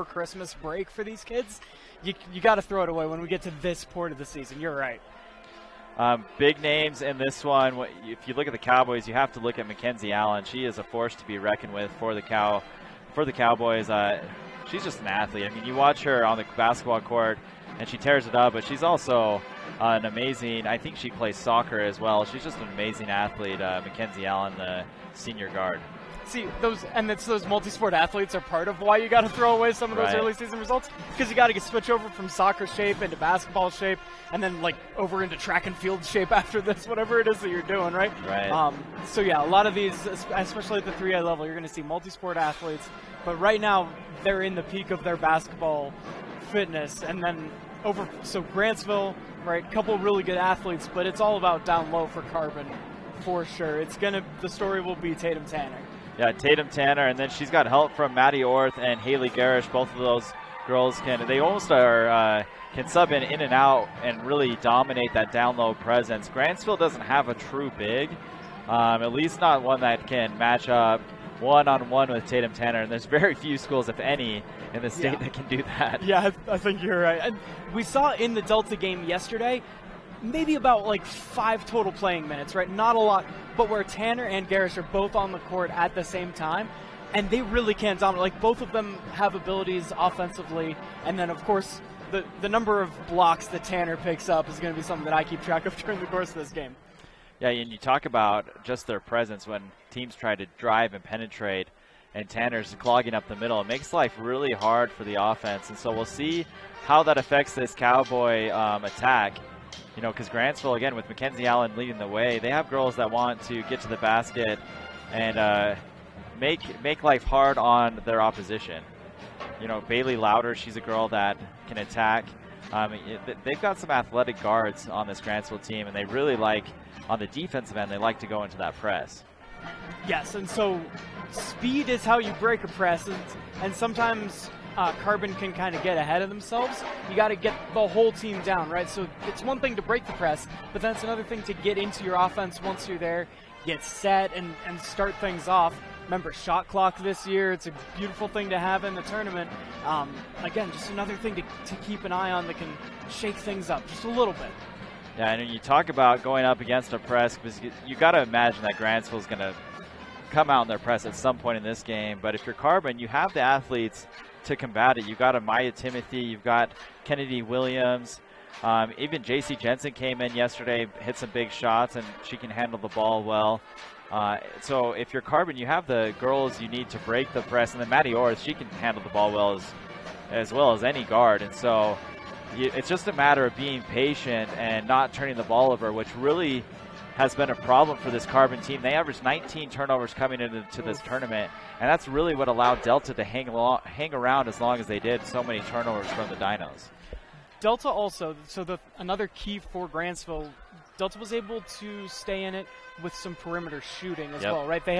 before Christmas break for these kids, you got to throw it away when we get to this point of the season. You're right. Big names in this one. If you look at the Cowboys, you have to look at Mackenzie Allen. She is a force to be reckoned with for the Cowboys. She's just an athlete. I mean, you watch her on the basketball court, and she tears it up, but she's also an amazing, I think she plays soccer as well. She's just an amazing athlete, Mackenzie Allen, the senior guard. See, those multi-sport athletes are part of why you got to throw away some of those early season results, because you got to switch over from soccer shape into basketball shape, and then like over into track and field shape after this, whatever it is that you're doing, right? Right. So yeah, a lot of these, especially at the 3A level, you're going to see multi-sport athletes, but right now they're in the peak of their basketball fitness, and then so Grantsville, right, couple really good athletes, but it's all about down low for Carbon, for sure. The story will be Tatum Tanner. Yeah, Tatum Tanner, and then she's got help from Maddie Orth and Haley Garish. Both of those girls can sub in and out and really dominate that down low presence. Grantsville doesn't have a true big, at least not one that can match up one-on-one with Tatum Tanner, and there's very few schools, if any, in the state that can do that. Yeah, I think you're right. And we saw in the Delta game yesterday, maybe about like 5 total playing minutes, right? Not a lot, but where Tanner and Garish are both on the court at the same time, and they really can dominate. Like, both of them have abilities offensively, and then, of course, the number of blocks that Tanner picks up is going to be something that I keep track of during the course of this game. Yeah, and you talk about just their presence when teams try to drive and penetrate, and Tanner's clogging up the middle. It makes life really hard for the offense, and so we'll see how that affects this Cowboy attack. You know, because Grantsville, again, with Mackenzie Allen leading the way, they have girls that want to get to the basket and make life hard on their opposition. You know, Bailey Louder, she's a girl that can attack. They've got some athletic guards on this Grantsville team, and they really like, on the defensive end, they like to go into that press. Yes, and so speed is how you break a press, and sometimes Carbon can kind of get ahead of themselves. You got to get the whole team down, right? So it's one thing to break the press, but then it's another thing to get into your offense once you're there, get set, and start things off. Remember, shot clock this year. It's a beautiful thing to have in the tournament. Again, just another thing to keep an eye on that can shake things up just a little bit. Yeah, and you talk about going up against a press, because you got to imagine that Grantsville's going to come out in their press at some point in this game. But if you're Carbon, you have the athletes to combat it. You've got Amaya Timothy, you've got Kennedy Williams, even JC Jensen came in yesterday, hit some big shots, and she can handle the ball well. So if you're Carbon, you have the girls you need to break the press, and then Maddie Orth, she can handle the ball well as any guard, and so it's just a matter of being patient and not turning the ball over, which really has been a problem for this Carbon team. They averaged 19 turnovers coming into this tournament, and that's really what allowed Delta to hang around as long as they did. So many turnovers from the Dinos. Delta also, another key for Grantsville, Delta was able to stay in it with some perimeter shooting as well, right? They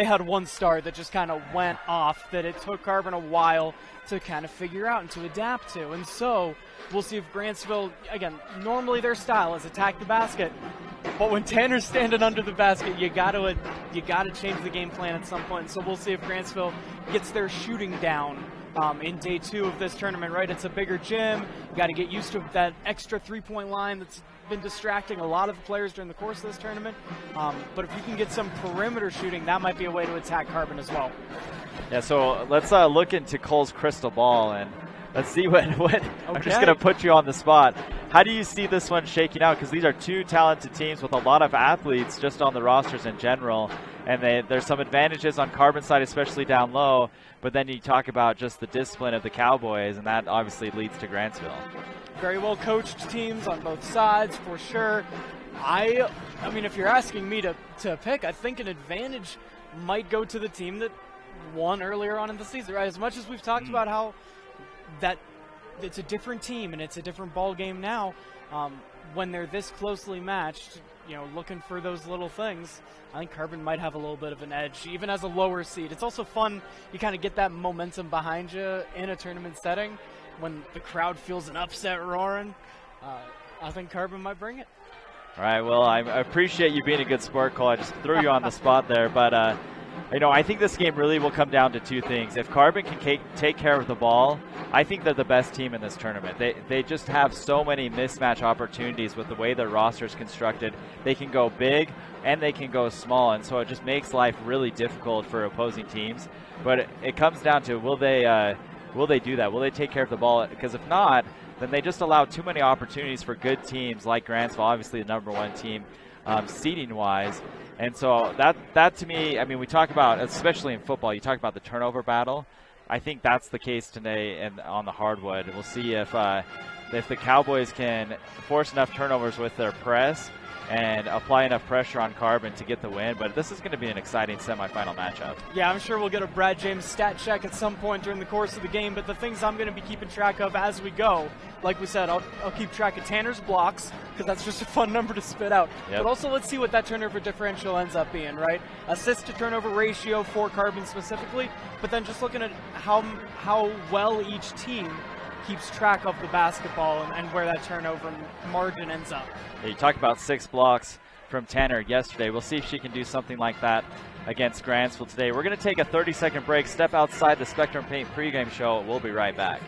had one star that just kind of went off that it took Carbon a while to kind of figure out and to adapt to. And so we'll see if Grantsville, again, normally their style is attack the basket, but when Tanner's standing under the basket, you gotta change the game plan at some point. So we'll see if Grantsville gets their shooting down in day 2 of this tournament, right? It's a bigger gym. You got to get used to that extra 3-point line that's been distracting a lot of the players during the course of this tournament. But if you can get some perimeter shooting, that might be a way to attack Carbon as well. Yeah, so let's look into Cole's crystal ball, and let's see what I'm just going to put you on the spot. How do you see this one shaking out? Because these are 2 talented teams with a lot of athletes just on the rosters in general, and there's some advantages on Carbon side, especially down low, but then you talk about just the discipline of the Cowboys, and that obviously leads to Grantsville. Very well coached teams on both sides, for sure. I mean, if you're asking me to pick, I think an advantage might go to the team that won earlier on in the season, right? As much as we've talked about how that it's a different team and it's a different ball game now, when they're this closely matched, you know, looking for those little things, I think Carbon might have a little bit of an edge, even as a lower seed. It's also fun, you kind of get that momentum behind you in a tournament setting when the crowd feels an upset roaring. I think Carbon might bring it. All right, well, I appreciate you being a good sport, Cole. I just threw you on the spot there, but I think this game really will come down to two things. If Carbon can take care of the ball, I think they're the best team in this tournament. They just have so many mismatch opportunities with the way their roster is constructed. They can go big and they can go small, and so it just makes life really difficult for opposing teams. But it comes down to will they do that? Will they take care of the ball? Because if not, then they just allow too many opportunities for good teams like Grantsville, obviously the number one team seeding-wise. And so that to me, I mean, we talk about, especially in football, you talk about the turnover battle. I think that's the case today and on the hardwood. We'll see if the Cowboys can force enough turnovers with their press and apply enough pressure on Carbon to get the win. But this is going to be an exciting semifinal matchup. Yeah, I'm sure we'll get a Brad James stat check at some point during the course of the game, but the things I'm going to be keeping track of as we go, like we said, I'll keep track of Tanner's blocks, because that's just a fun number to spit out. Yep. But also let's see what that turnover differential ends up being, right? Assist to turnover ratio for Carbon specifically, but then just looking at how well each team keeps track of the basketball and where that turnover margin ends up. Yeah, you talked about 6 blocks from Tanner yesterday. We'll see if she can do something like that against Grantsville today. We're going to take a 30-second break, step outside the Spectrum Paint pregame show. We'll be right back.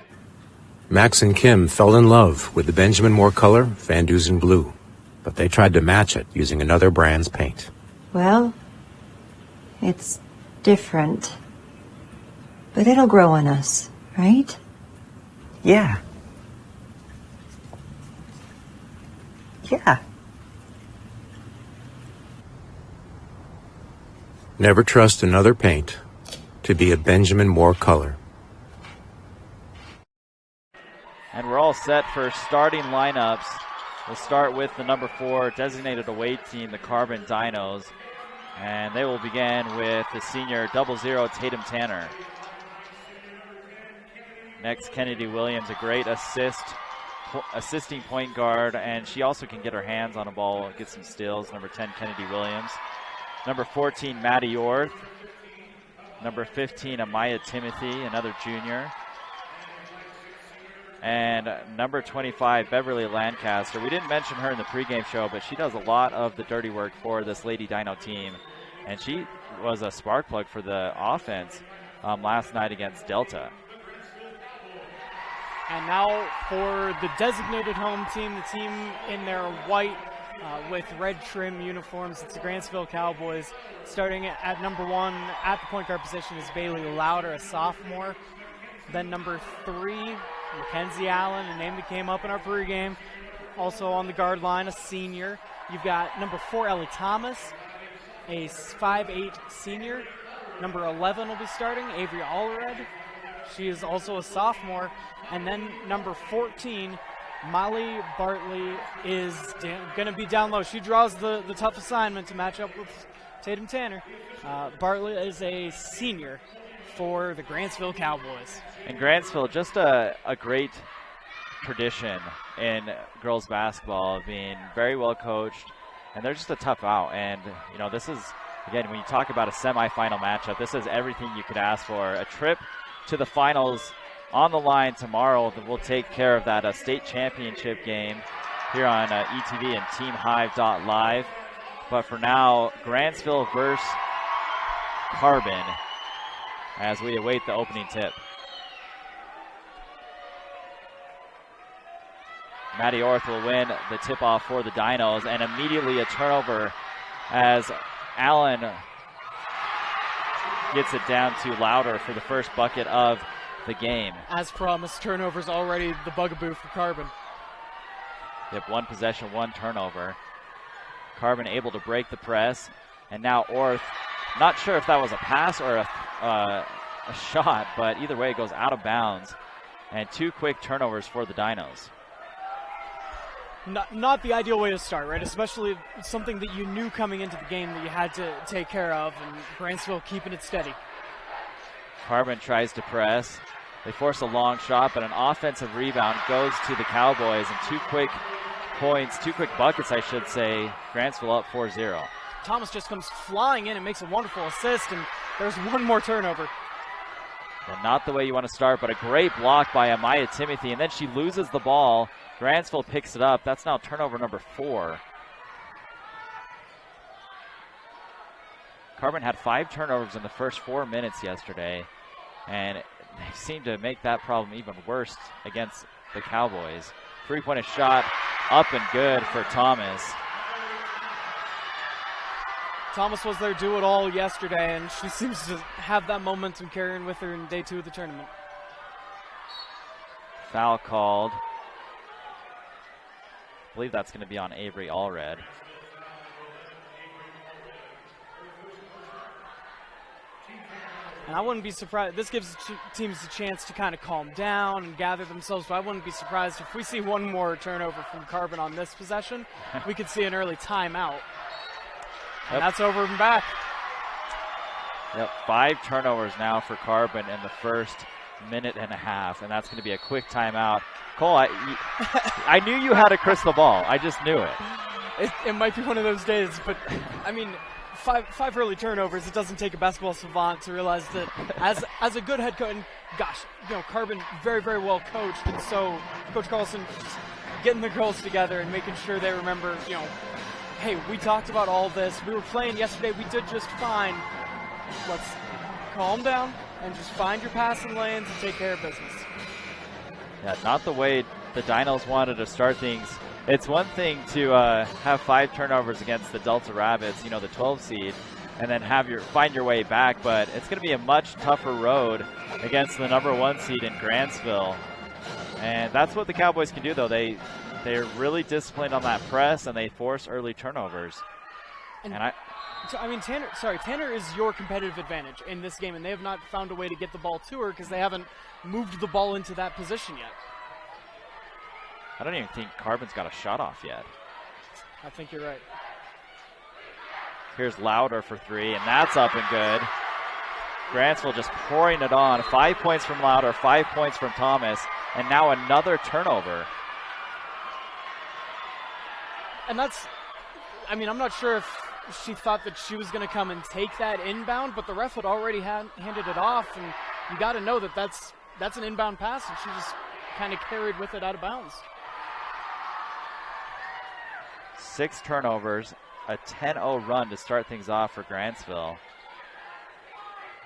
Max and Kim fell in love with the Benjamin Moore color, Van Dusen Blue, but they tried to match it using another brand's paint. Well, it's different, but it'll grow on us, right? Yeah. Yeah. Never trust another paint to be a Benjamin Moore color. And we're all set for starting lineups. We'll start with the number 4 designated away team, the Carbon Dinos. And they will begin with the senior 00 Tatum Tanner. Next, Kennedy Williams, a great assisting point guard, and she also can get her hands on a ball and get some steals. Number 10, Kennedy Williams. Number 14, Maddie Orth. Number 15, Amaya Timothy, another junior. And number 25, Beverly Lancaster. We didn't mention her in the pregame show, but she does a lot of the dirty work for this Lady Dino team. And she was a spark plug for the offense last night against Delta. And now for the designated home team, the team in their white with red trim uniforms. It's the Grantsville Cowboys. Starting at number 1 at the point guard position is Bailey Louder, a sophomore. Then number 3, Mackenzie Allen, a name that came up in our pregame. Also on the guard line, a senior. You've got number 4, Ellie Thomas, a 5'8" senior. Number 11 will be starting, Avery Allred. She is also a sophomore. And then number 14, Molly Bartley, is going to be down low. She draws the tough assignment to match up with Tatum Tanner. Bartley is a senior for the Grantsville Cowboys. And Grantsville, just a great tradition in girls basketball of being very well coached, and they're just a tough out. And, this is, again, when you talk about a semifinal matchup, this is everything you could ask for. A trip to the finals on the line tomorrow. We'll take care of that state championship game here on ETV and TeamHive.live. But for now, Grantsville versus Carbon as we await the opening tip. Maddie Orth will win the tip-off for the Dinos, and immediately a turnover as Allen gets it down to Louder for the first bucket of the game. As promised, turnovers already the bugaboo for Carbon. Yep, 1 possession, 1 turnover. Carbon able to break the press, and now Orth, not sure if that was a pass or a shot, but either way it goes out of bounds. And 2 quick turnovers for the Dinos. Not the ideal way to start, right? Especially something that you knew coming into the game that you had to take care of, and Grantsville keeping it steady. Carbon tries to press. They force a long shot, but an offensive rebound goes to the Cowboys, and 2 quick points, 2 quick buckets, I should say. Grantsville up 4-0. Thomas just comes flying in and makes a wonderful assist, and there's 1 more turnover. Well, not the way you want to start, but a great block by Amaya Timothy, and then she loses the ball. Grantsville picks it up. That's now turnover number 4. Carbon had 5 turnovers in the first 4 minutes yesterday, and they seem to make that problem even worse against the Cowboys. Three-pointer shot up and good for Thomas. Thomas was their do-it-all yesterday, and she seems to have that momentum carrying with her in day 2 of the tournament. Foul called. I believe that's going to be on Avery Allred. And I wouldn't be surprised. This gives teams a chance to kind of calm down and gather themselves. But I wouldn't be surprised if we see one more turnover from Carbon on this possession. We could see an early timeout. And that's over and back. Yep, 5 turnovers now for Carbon in the first minute and a half, and that's going to be a quick timeout. Cole, I knew you had a crystal ball. I just knew it. It might be one of those days, but I mean, five early turnovers. It doesn't take a basketball savant to realize that as a good head coach, and gosh, Carbon very, very well coached, and so Coach Carlson just getting the girls together and making sure they remember, hey, we talked about all this. We were playing yesterday. We did just fine. Let's calm down and just find your passing lanes and take care of business. Yeah, not the way the Dinos wanted to start things. It's one thing to have 5 turnovers against the Delta Rabbits, the 12 seed, and then find your way back, but it's going to be a much tougher road against the number 1 seed in Grantsville. And that's what the Cowboys can do, though. They're really disciplined on that press, and they force early turnovers. Tanner is your competitive advantage in this game, and they have not found a way to get the ball to her because they haven't moved the ball into that position yet. I don't even think Carbon's got a shot off yet. I think you're right. Here's Louder for 3, and that's up and good. Grantsville just pouring it on. 5 points from Louder, 5 points from Thomas, and now another turnover. And I'm not sure if she thought that she was going to come and take that inbound, but the ref had already handed it off, and you got to know that that's an inbound pass, and she just kind of carried with it out of bounds. 6 turnovers, a 10-0 run to start things off for Grantsville.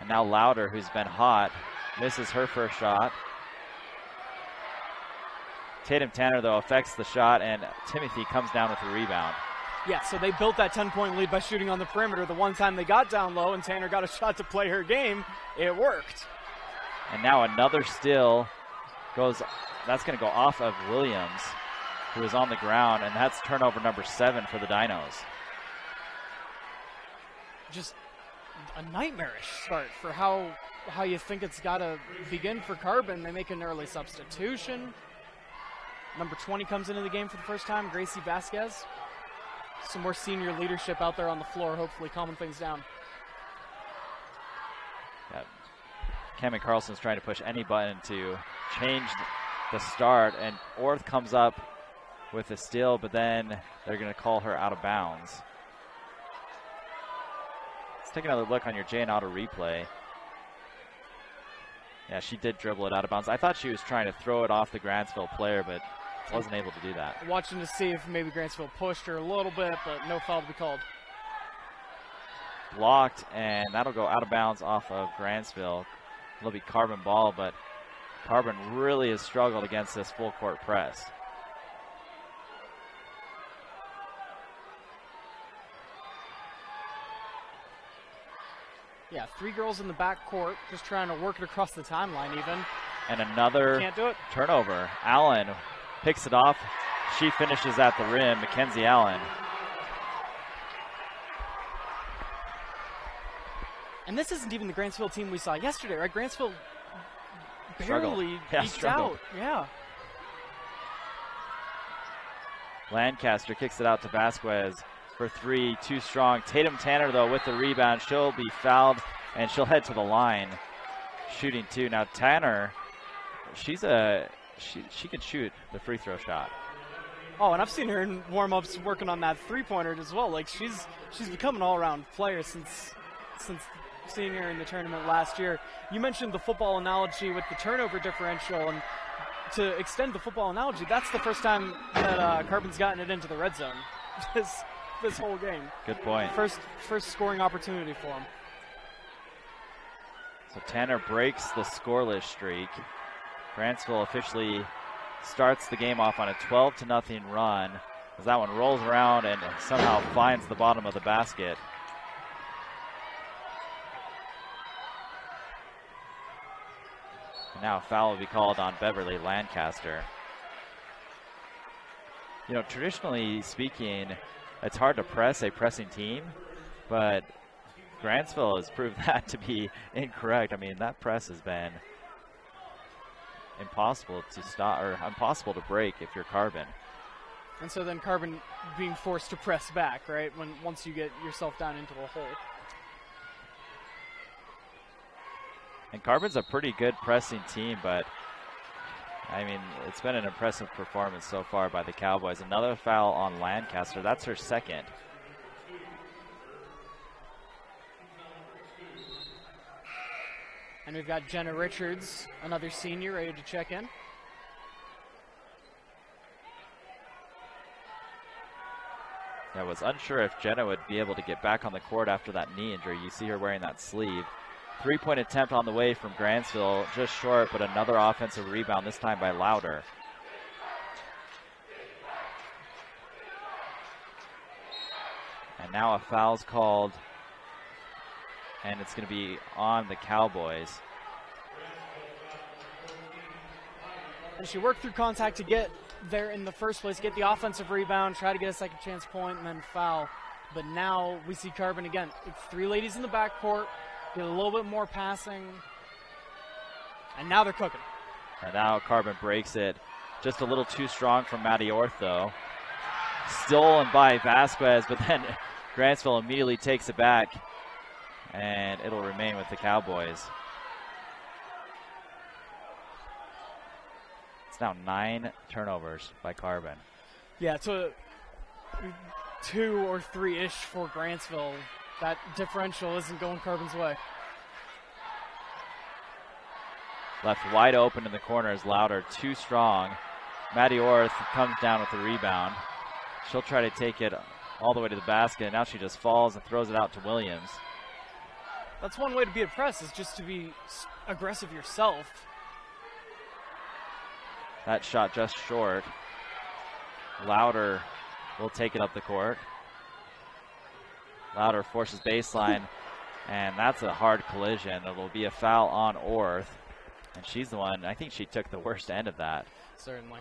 And now Louder, who's been hot, misses her first shot. Tatum Tanner, though, affects the shot, and Timothy comes down with the rebound. Yeah, so they built that 10-point lead by shooting on the perimeter. The one time they got down low and Tanner got a shot to play her game, it worked. And now another steal that's going to go off of Williams, who is on the ground, and that's turnover number 7 for the Dinos. Just a nightmarish start for how you think it's got to begin for Carbon. They make an early substitution. Number 20 comes into the game for the first time, Gracie Vasquez. Some more senior leadership out there on the floor, hopefully calming things down. Yeah. Cameron Carlson's trying to push any button to change the start, and Orth comes up with a steal, but then they're going to call her out of bounds. Let's take another look on your J and Auto replay. Yeah, she did dribble it out of bounds. I thought she was trying to throw it off the Grantsville player, but wasn't able to do that. Watching to see if maybe Grantsville pushed her a little bit, but no foul to be called. Blocked, and that'll go out of bounds off of Grantsville. It'll be Carbon ball, but Carbon really has struggled against this full court press. Yeah, 3 girls in the back court, just trying to work it across the timeline even. And another Can't do it. turnover. Allen picks it off. She finishes at the rim, Mackenzie Allen. And this isn't even the Grantsville team we saw yesterday, right? Grantsville barely eked struggled. out. Yeah. Lancaster kicks it out to Vasquez for 3, too strong. Tatum Tanner, though, with the rebound. She'll be fouled, and she'll head to the line, shooting 2. Now, Tanner, she can shoot the free throw shot. Oh, and I've seen her in warm-ups working on that three-pointer as well. Like, she's become an all-around player since seeing her in the tournament last year. You mentioned the football analogy with the turnover differential, and to extend the football analogy, that's the first time that Carbon's gotten it into the red zone. this whole game. Good point. First scoring opportunity for him. So Tanner breaks the scoreless streak. Grantsville officially starts the game off on a 12-0 run as that one rolls around and somehow finds the bottom of the basket. And now a foul will be called on Beverly Lancaster. You know, traditionally speaking, it's hard to press a pressing team, but Grantsville has proved that to be incorrect. I mean, that press has been impossible to stop or impossible to break if you're Carbon. And so then Carbon being forced to press back, right? Once you get yourself down into a hole. And Carbon's a pretty good pressing team, but I mean, it's been an impressive performance so far by the Cowboys. Another foul on Lancaster. That's her second. And we've got Jenna Richards, another senior, ready to check in. I was unsure if Jenna would be able to get back on the court after that knee injury. You see her wearing that sleeve. 3-point attempt on the way from Grantsville, just short, but another offensive rebound, this time by Louder. And now a foul's called, and it's going to be on the Cowboys. And she worked through contact to get there in the first place, get the offensive rebound, try to get a second chance point, and then foul. But now we see Carbon again. It's three ladies in the backcourt, get a little bit more passing, and now they're cooking. And now Carbon breaks it. Just a little too strong from Maddie Orth, though. Stolen by Vasquez, but then Grantsville immediately takes it back, and it'll remain with the Cowboys. It's now 9 turnovers by Carbon. Yeah, so 2 or 3-ish for Grantsville. That differential isn't going Carbon's way. Left wide open in the corner is Louder, too strong. Maddie Orth comes down with the rebound. She'll try to take it all the way to the basket. Now she just falls and throws it out to Williams. That's one way to be a press, is just to be aggressive yourself. That shot just short. Louder will take it up the court. Louder forces baseline, and that's a hard collision. There will be a foul on Orth, and she's the one, I think she took the worst end of that. Certainly.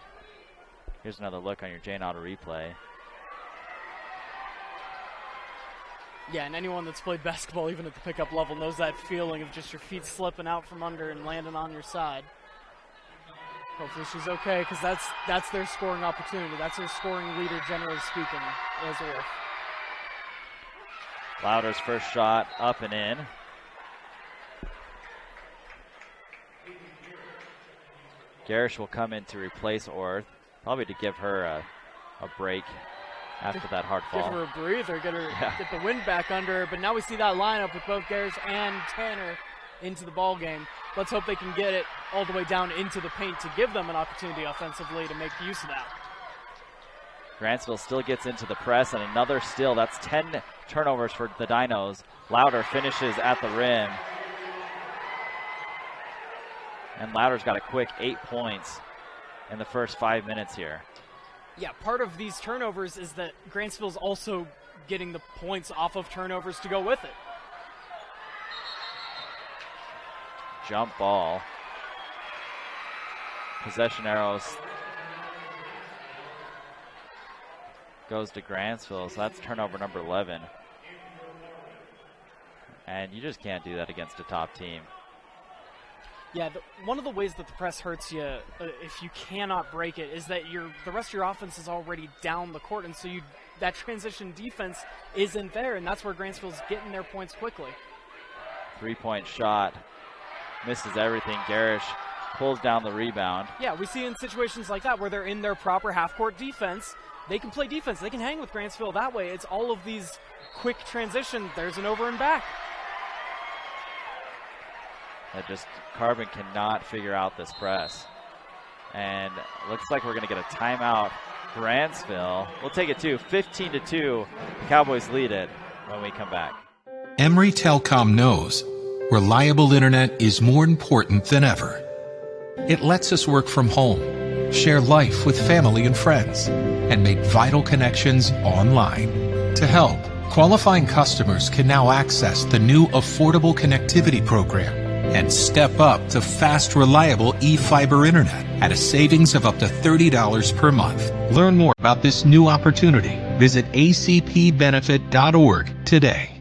Here's another look on your Jane Auto replay. Yeah, and anyone that's played basketball, even at the pickup level, knows that feeling of just your feet slipping out from under and landing on your side. Hopefully she's okay, because that's their scoring opportunity. That's their scoring leader, generally speaking, as Orth. Louder's first shot up and in. Garish will come in to replace Orth, probably to give her a break after that hard fall. Give her a breather, get the wind back under her. But now we see that lineup with both Garish and Tanner into the ball game. Let's hope they can get it all the way down into the paint to give them an opportunity offensively to make use of that. Grantsville still gets into the press, and another steal. That's 10 turnovers for the Dinos. Louder finishes at the rim. And Louder's got a quick 8 points in the first 5 minutes here. Yeah, part of these turnovers is that Grantsville's also getting the points off of turnovers to go with it. Jump ball. Possession arrows goes to Grantsville, so that's turnover number 11. And you just can't do that against a top team. Yeah, one of the ways that the press hurts you, if you cannot break it, is that the rest of your offense is already down the court, and so that transition defense isn't there, and that's where Grantsville's getting their points quickly. 3-point shot. Misses everything. Garish pulls down the rebound. Yeah, we see in situations like that where they're in their proper half-court defense, they can play defense. They can hang with Grantsville that way. It's all of these quick transitions. There's an over and back. That just Carbon cannot figure out this press. And it looks like we're going to get a timeout Grantsville. We'll take it to 15-2. The Cowboys lead it when we come back. Emory Telecom knows reliable internet is more important than ever. It lets us work from home, share life with family and friends, and make vital connections online. To help, qualifying customers can now access the new Affordable Connectivity Program and step up to fast, reliable e-fiber internet at a savings of up to $30 per month. Learn more about this new opportunity. Visit acpbenefit.org today.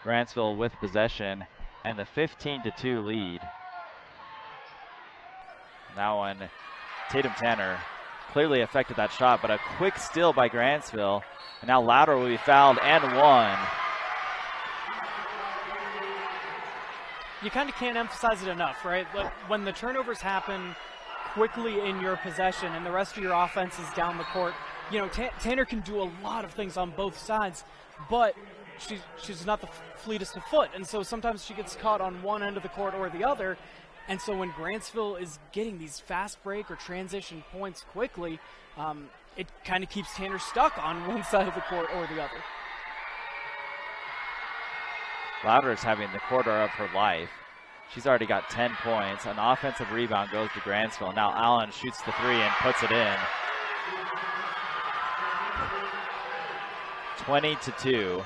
Grantsville with possession and the 15-2 lead. That one, Tatum Tanner clearly affected that shot, but a quick steal by Grantsville. And now Louder will be fouled and one. You kind of can't emphasize it enough, right? Like when the turnovers happen quickly in your possession and the rest of your offense is down the court, you know, Tanner can do a lot of things on both sides, but she's not the fleetest of foot, and so sometimes she gets caught on one end of the court or the other. And so when Grantsville is getting these fast break or transition points quickly, it kind of keeps Tanner stuck on one side of the court or the other. Louder is having the quarter of her life. She's already got 10 points. An offensive rebound goes to Grantsville. Now Allen shoots the three and puts it in. 20-2.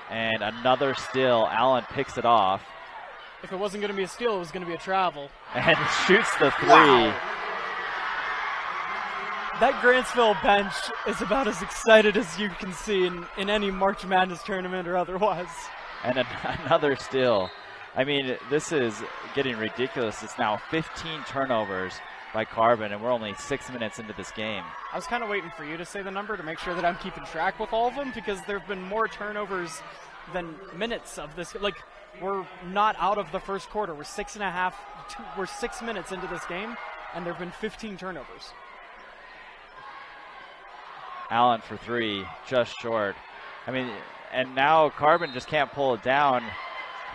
And another steal. Allen picks it off. If it wasn't going to be a steal, it was going to be a travel. And shoots the three. Wow. That Grantsville bench is about as excited as you can see in any March Madness tournament or otherwise. And another steal. I mean, this is getting ridiculous. It's now 15 turnovers by Carbon, and we're only 6 minutes into this game. I was kind of waiting for you to say the number to make sure that I'm keeping track with all of them, because there have been more turnovers than minutes of this. Like, we're not out of the first quarter. We're 6 minutes into this game, and there have been 15 turnovers. Allen for three, just short. I mean, and now Carbon just can't pull it down.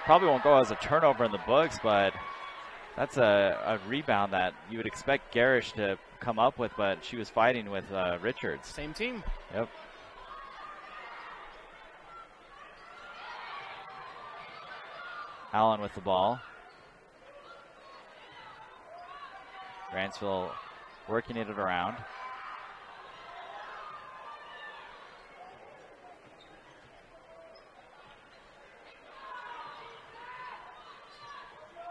Probably won't go as a turnover in the books, but that's a rebound that you would expect Garish to come up with, but she was fighting with Richards. Same team. Yep. Allen with the ball. Grantsville working it around.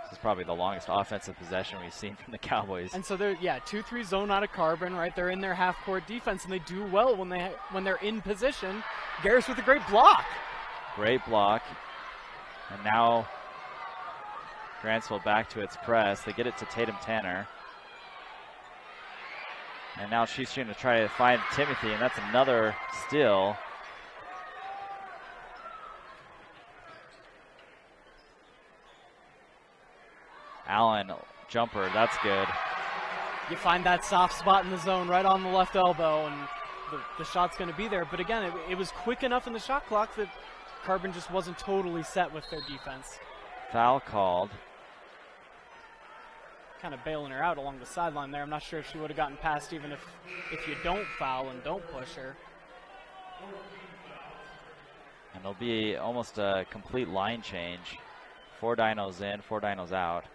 This is probably the longest offensive possession we've seen from the Cowboys. And so they're 2-3 zone out of Carbon, right? They're in their half-court defense, and they do well when they're in position. Garris with a great block. Great block. And now Grantsville back to its press. They get it to Tatum Tanner. And now she's going to try to find Timothy, and that's another steal. Allen, jumper, that's good. You find that soft spot in the zone right on the left elbow, and the shot's going to be there. But again, it was quick enough in the shot clock that Carbon just wasn't totally set with their defense. Foul called. Kind of bailing her out along the sideline there. I'm not sure if she would have gotten past even if you don't foul and don't push her. And it'll be almost a complete line change. 4 Dinos in, 4 Dinos out.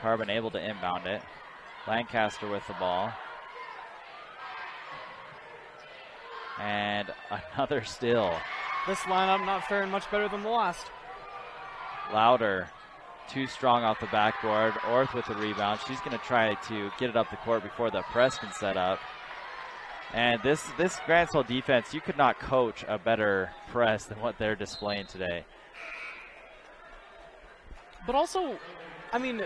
Carbon able to inbound it. Lancaster with the ball. And another steal. This lineup not faring much better than the last. Louder, too strong off the backboard. Orth with the rebound. She's going to try to get it up the court before the press can set up. And this Grantsville defense, you could not coach a better press than what they're displaying today. But also, I mean,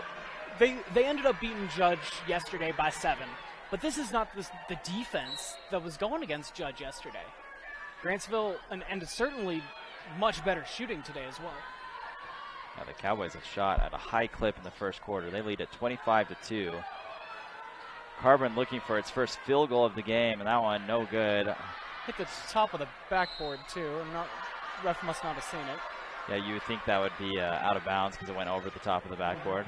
they ended up beating Judge yesterday by 7. But this is not the defense that was going against Judge yesterday. Grantsville, and certainly much better shooting today as well. Now the Cowboys have shot at a high clip in the first quarter. They lead at 25-2. Carbon looking for its first field goal of the game, and that one no good. Hit the top of the backboard too. Ref must not have seen it. Yeah, you would think that would be out of bounds because it went over the top of the backboard.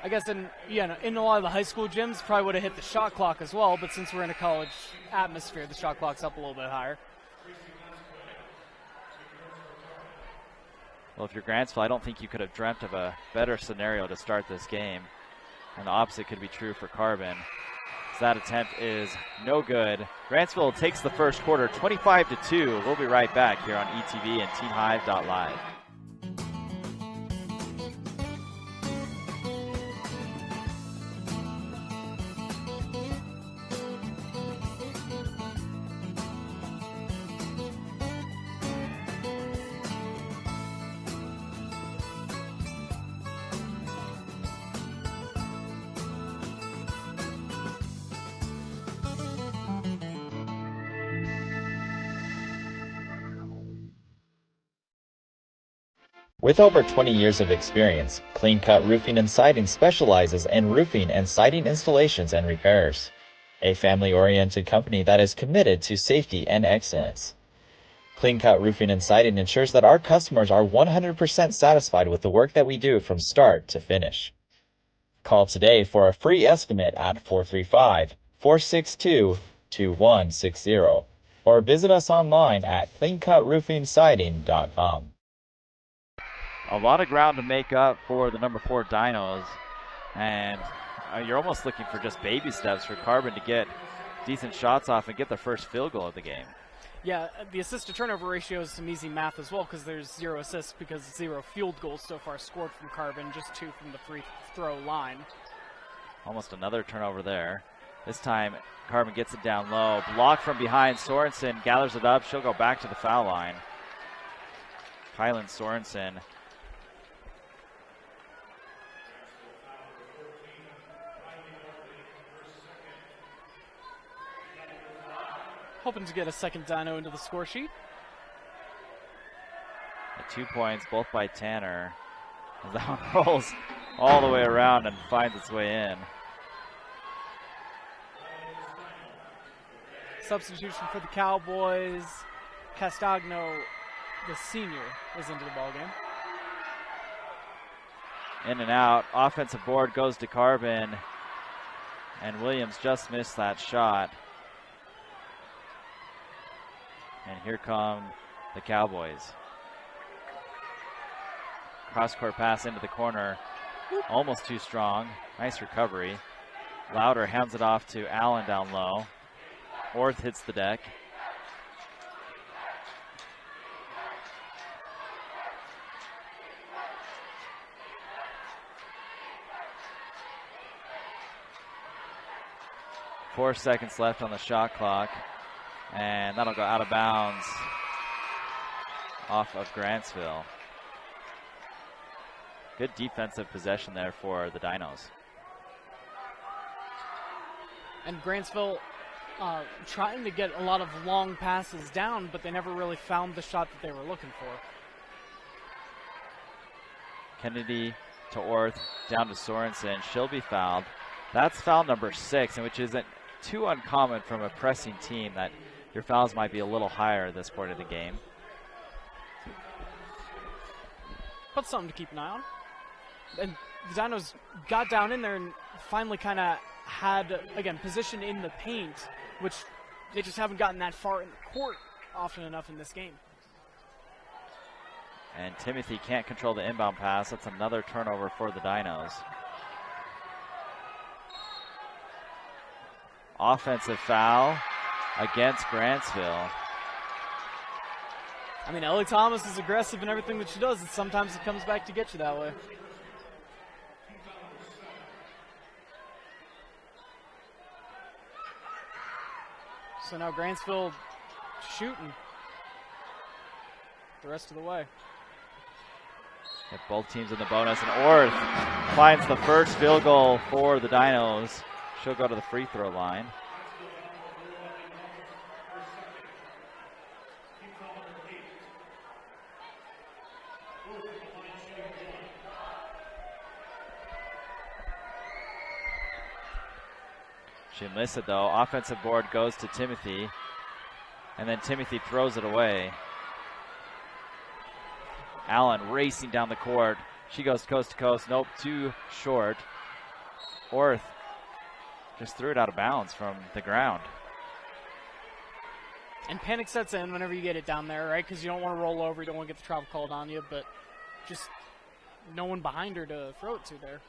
I guess in a lot of the high school gyms, probably would have hit the shot clock as well, but since we're in a college atmosphere, the shot clock's up a little bit higher. Well, if you're Grantsville, I don't think you could have dreamt of a better scenario to start this game. And the opposite could be true for Carbon. So that attempt is no good. Grantsville takes the first quarter 25-2. We'll be right back here on ETV and TeenHive.live. With over 20 years of experience, Clean Cut Roofing and Siding specializes in roofing and siding installations and repairs. A family-oriented company that is committed to safety and excellence. Clean Cut Roofing and Siding ensures that our customers are 100% satisfied with the work that we do from start to finish. Call today for a free estimate at 435-462-2160 or visit us online at cleancutroofingsiding.com. A lot of ground to make up for the number 4 Dinos, and you're almost looking for just baby steps for Carbon to get decent shots off and get the first field goal of the game. Yeah, the assist-to-turnover ratio is some easy math as well because there's 0 assists because 0 field goals so far scored from Carbon, just 2 from the free throw line. Almost another turnover there. This time, Carbon gets it down low. Blocked from behind. Sorensen gathers it up. She'll go back to the foul line. Kylan Sorensen. Hoping to get a second Dino into the score sheet. 2 points, both by Tanner. As that one rolls all the way around and finds its way in. Substitution for the Cowboys. Castagno, the senior, is into the ballgame. In and out. Offensive board goes to Carbon. And Williams just missed that shot. And here come the Cowboys. Cross-court pass into the corner. Almost too strong. Nice recovery. Lauder hands it off to Allen down low. Orth hits the deck. Four seconds left on the shot clock. And that'll go out of bounds off of Grantsville. Good defensive possession there for the Dinos. And Grantsville trying to get a lot of long passes down, but they never really found the shot that they were looking for. Kennedy to Orth, down to Sorensen. She'll be fouled. That's foul number 6, and which isn't too uncommon from a pressing team that your fouls might be a little higher at this point of the game. But something to keep an eye on. And the Dinos got down in there and finally kind of had, again, position in the paint, which they just haven't gotten that far in the court often enough in this game. And Timothy can't control the inbound pass. That's another turnover for the Dinos. Offensive foul against Grantsville. I mean, Ellie Thomas is aggressive in everything that she does, and sometimes it comes back to get you that way. So now Grantsville shooting the rest of the way. Get both teams in the bonus, and Orth finds the first field goal for the Dinos. She'll go to the free throw line. She missed it though. Offensive board goes to Timothy, and then Timothy throws it away. Allen racing down the court. She goes coast to coast. Nope, too short. Orth just threw it out of bounds from the ground. And panic sets in whenever you get it down there, right? Because you don't want to roll over. You don't want to get the travel called on you, but just no one behind her to throw it to there.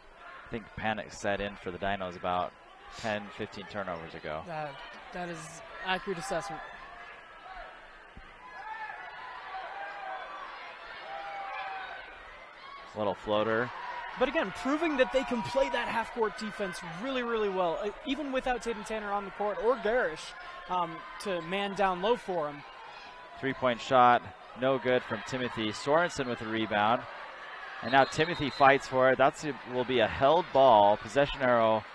I think panic set in for the Dinos about 10, 15 turnovers ago. That is accurate assessment. Little floater. But again, proving that they can play that half-court defense really, really well, even without Tatum Tanner on the court or Garish to man down low for him. Three-point shot, no good from Timothy. Sorensen with the rebound. And now Timothy fights for it. That will be a held ball. Possession arrow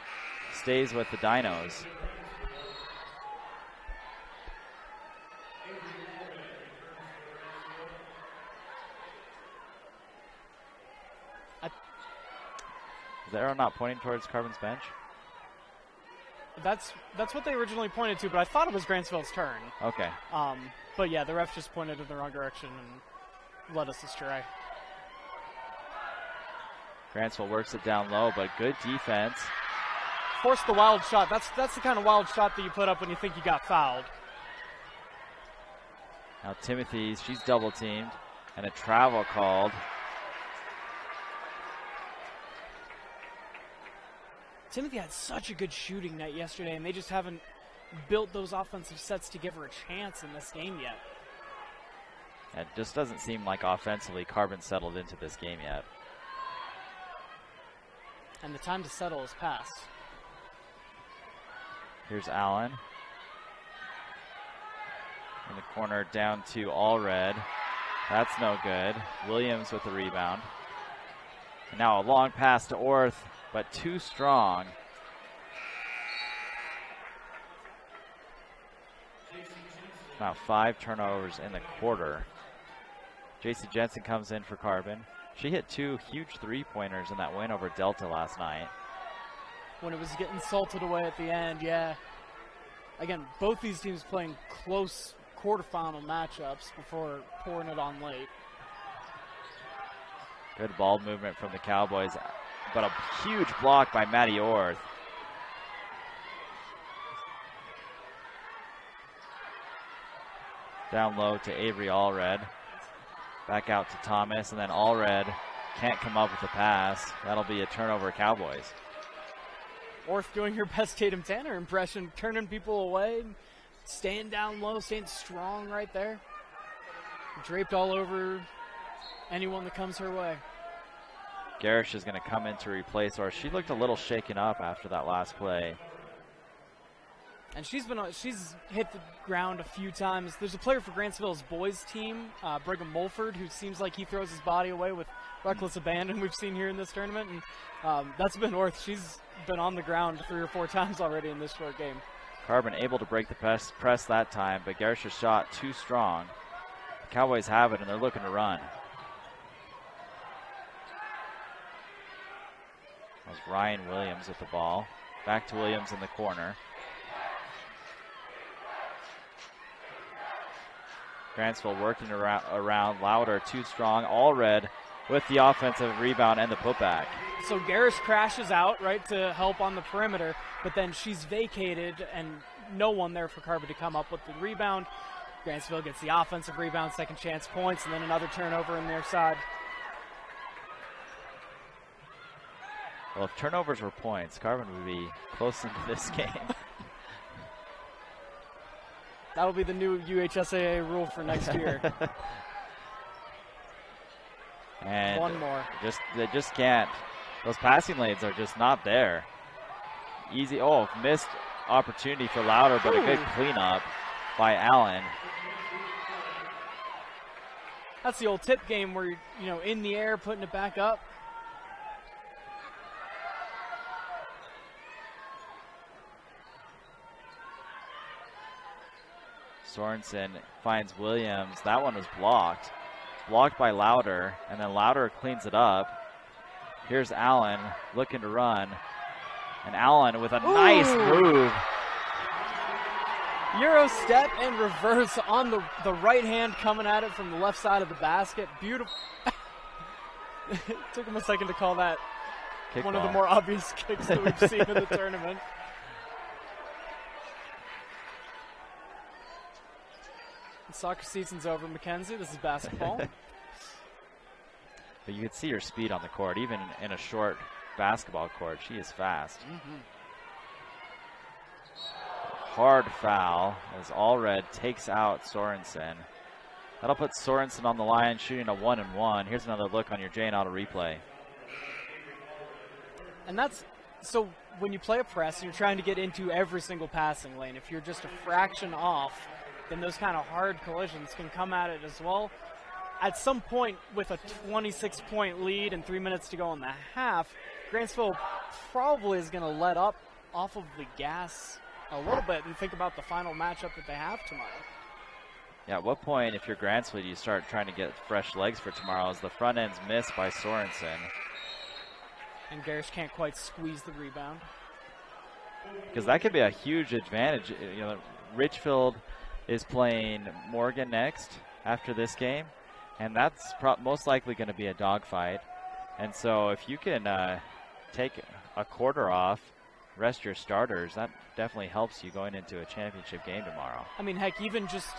stays with the Dinos. Is the arrow not pointing towards Carbon's bench? That's what they originally pointed to, but I thought it was Grantsville's turn. Okay. But yeah, the ref just pointed in the wrong direction and led us astray. Grantsville works it down low, but good defense. Forced the wild shot. That's the kind of wild shot that you put up when you think you got fouled. Now Timothy, she's double teamed, and a travel called. Timothy had such a good shooting night yesterday, and they just haven't built those offensive sets to give her a chance in this game yet. It just doesn't seem like offensively Carbon settled into this game yet. And the time to settle has passed. Here's Allen. In the corner down to Allred. That's no good. Williams with the rebound. And now a long pass to Orth, but too strong. Now 5 turnovers in the quarter. JC Jensen comes in for Carbon. She hit 2 huge three-pointers in that win over Delta last night. When it was getting salted away at the end, yeah. Again, both these teams playing close quarterfinal matchups before pouring it on late. Good ball movement from the Cowboys, but a huge block by Maddie Orth. Down low to Avery Allred. Back out to Thomas, and then Allred can't come up with the pass. That'll be a turnover, Cowboys. Orth doing her best Tatum Tanner impression, turning people away, staying down low, staying strong right there. Draped all over anyone that comes her way. Garish is going to come in to replace her. She looked a little shaken up after that last play. And she's hit the ground a few times. There's a player for Grantsville's boys team, Brigham Mulford, who seems like he throws his body away with reckless abandon we've seen here in this tournament. And that's been Orth. She's been on the ground 3 or 4 times already in this short game. Carbon able to break the press that time, but Garish's shot too strong. The Cowboys have it, and they're looking to run. That was Ryan Williams with the ball. Back to Williams in the corner. Grantsville working around Louder, too strong. Allred with the offensive rebound and the putback. So Garish crashes out, right, to help on the perimeter, but then she's vacated and no one there for Carbon to come up with the rebound. Grantsville gets the offensive rebound, second chance points, and then another turnover in their side. Well, if turnovers were points, Carbon would be close into this game. That'll be the new UHSAA rule for next year. And one more. They just can't. Those passing lanes are just not there. Easy. Oh, missed opportunity for Louder, but a good cleanup by Allen. That's the old tip game where you're, in the air, putting it back up. Sorensen finds Williams. That one was blocked. Blocked by Louder, and then Louder cleans it up. Here's Allen looking to run. And Allen with a nice move. Euro step and reverse on the right hand, coming at it from the left side of the basket. Beautiful. It took him a second to call that Kickball. One of the more obvious kicks that we've seen in the tournament. The soccer season's over, Mackenzie. This is basketball. But you can see her speed on the court, even in a short basketball court. She is fast. Hard foul as Allred takes out Sorensen. That'll put Sorensen on the line, shooting a 1-and-1. Here's another look on your Jane Auto replay. And that's, so when you play a press and you're trying to get into every single passing lane, if you're just a fraction off, then those kind of hard collisions can come at it as well. At some point, with a 26-point lead and 3 minutes to go in the half, Grantsville probably is going to let up off of the gas a little bit and think about the final matchup that they have tomorrow. Yeah, at what point, if you're Grantsville, do you start trying to get fresh legs for tomorrow as the front end's missed by Sorensen? And Garish can't quite squeeze the rebound. Because that could be a huge advantage. Richfield is playing Morgan next after this game, and that's most likely going to be a dogfight. And so if you can take a quarter off, rest your starters, that definitely helps you going into a championship game tomorrow. I mean, heck, even just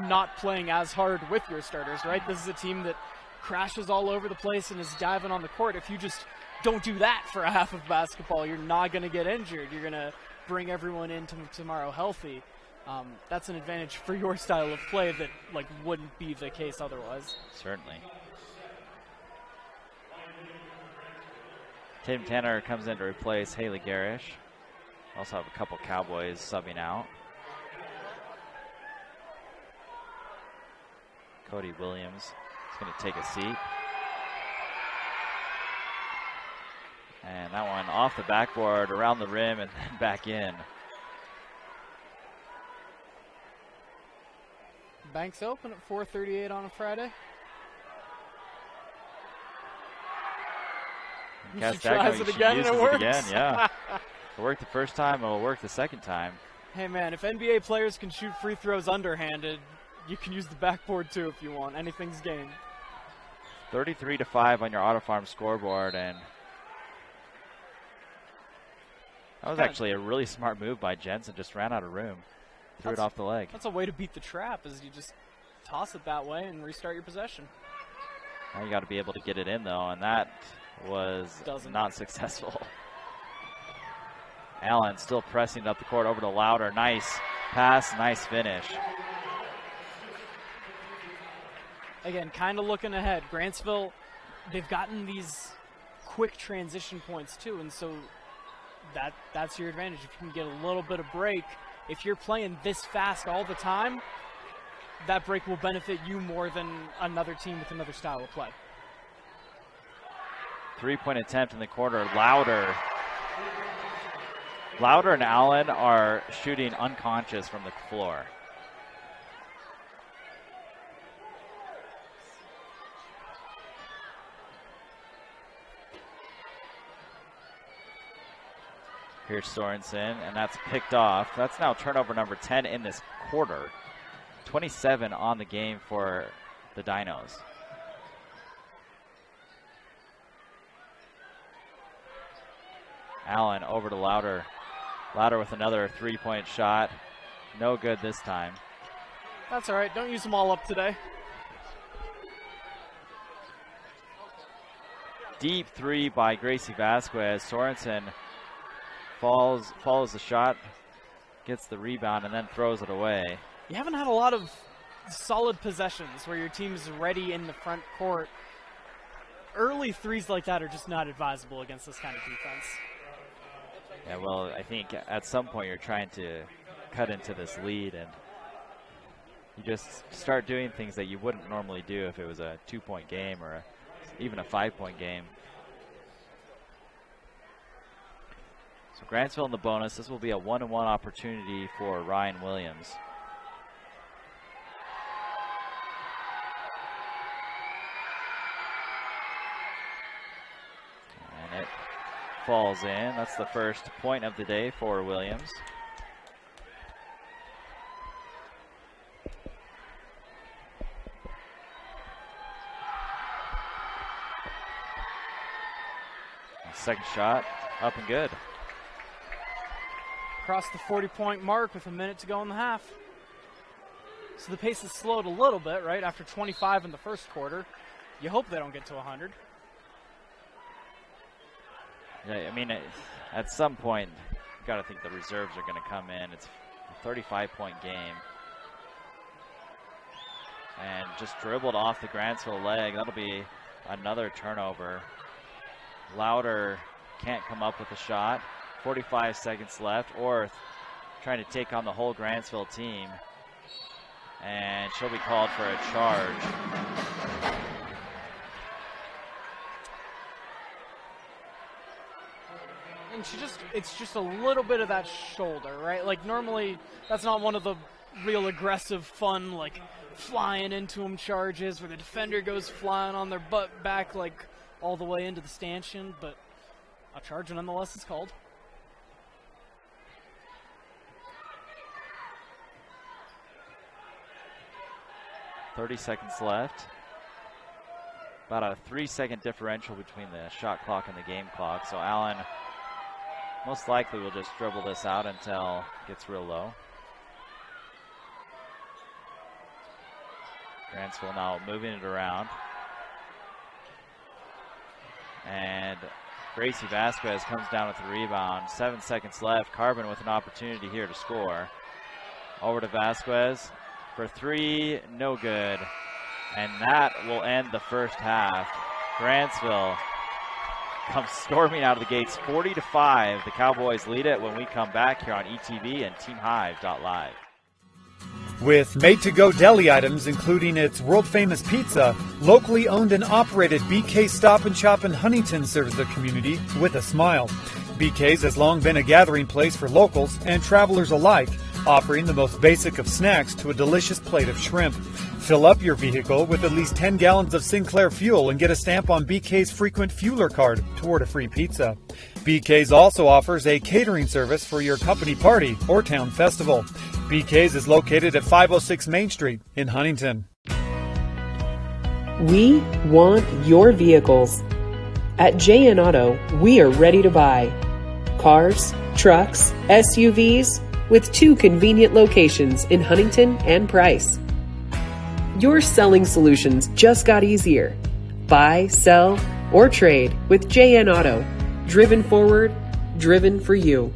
not playing as hard with your starters, right? This is a team that crashes all over the place and is diving on the court. If you just don't do that for a half of basketball, you're not going to get injured. You're going to bring everyone into tomorrow healthy. That's an advantage for your style of play that wouldn't be the case otherwise. Certainly. Tim Tanner comes in to replace Haley Garish. Also have a couple Cowboys subbing out. Cody Williams is going to take a seat. And that one off the backboard, around the rim, and then back in. Banks open at 4:38 on a Friday. She tries it again and it works. Yeah. It worked the first time, it'll work the second time. Hey man, if NBA players can shoot free throws underhanded, you can use the backboard too if you want. Anything's game. 33-5 on your Auto Farm scoreboard, and that was actually a really smart move by Jensen. Just ran out of room. Threw it off the leg. That's a way to beat the trap, is you just toss it that way and restart your possession. Now you got to be able to get it in, though, and that was not successful. Allen still pressing up the court over to Louder. Nice pass, nice finish. Again, kind of looking ahead. Grantsville, they've gotten these quick transition points, too, and so that's your advantage. If you can get a little bit of break, if you're playing this fast all the time, that break will benefit you more than another team with another style of play. 3-point attempt in the quarter. Louder and Allen are shooting unconscious from the floor. Here's Sorensen, and that's picked off. That's now turnover number 10 in this quarter. 27 on the game for the Dinos. Allen over to Louder. Louder with another 3-point shot. No good this time. That's all right. Don't use them all up today. Deep three by Gracie Vasquez. Sorensen follows the shot, gets the rebound, and then throws it away. You haven't had a lot of solid possessions where your team's ready in the front court. Early threes like that are just not advisable against this kind of defense. Yeah, well, I think at some point you're trying to cut into this lead, and you just start doing things that you wouldn't normally do if it was a 2-point game or even a 5-point game. So Grantsville in the bonus. This will be a 1-on-1 opportunity for Ryan Williams. And it falls in. That's the first point of the day for Williams. Second shot, up and good. Across the 40-point mark with a minute to go in the half. So the pace has slowed a little bit, right? After 25 in the first quarter. You hope they don't get to 100. Yeah, I mean, at some point, you've got to think the reserves are going to come in. It's a 35-point game. And just dribbled off the Grantsville leg. That'll be another turnover. Louder can't come up with a shot. 45 seconds left. Orth trying to take on the whole Grantsville team. And she'll be called for a charge. And it's just a little bit of that shoulder, right? Like normally that's not one of the real aggressive, fun, like flying into them charges where the defender goes flying on their butt back like all the way into the stanchion, but a charge nonetheless is called. .30 seconds left. About a 3-second differential between the shot clock and the game clock. So Allen most likely will just dribble this out until it gets real low. Grantsville now moving it around. And Gracie Vasquez comes down with the rebound. 7 seconds left. Carbon with an opportunity here to score. Over to Vasquez for three, no good. And that will end the first half. Grantsville comes storming out of the gates 40-5. The Cowboys lead it when we come back here on ETV and TeamHive.live. With made-to-go deli items, including its world-famous pizza, locally owned and operated BK Stop and Shop in Huntington serves the community with a smile. BK's has long been a gathering place for locals and travelers alike, offering the most basic of snacks to a delicious plate of shrimp. Fill up your vehicle with at least 10 gallons of Sinclair fuel and get a stamp on BK's frequent fueler card toward a free pizza. BK's also offers a catering service for your company party or town festival. BK's is located at 506 Main Street in Huntington. We want your vehicles. At JN Auto, we are ready to buy cars, trucks, SUVs, with 2 convenient locations in Huntington and Price. Your selling solutions just got easier. Buy, sell, or trade with JN Auto. Driven forward, driven for you.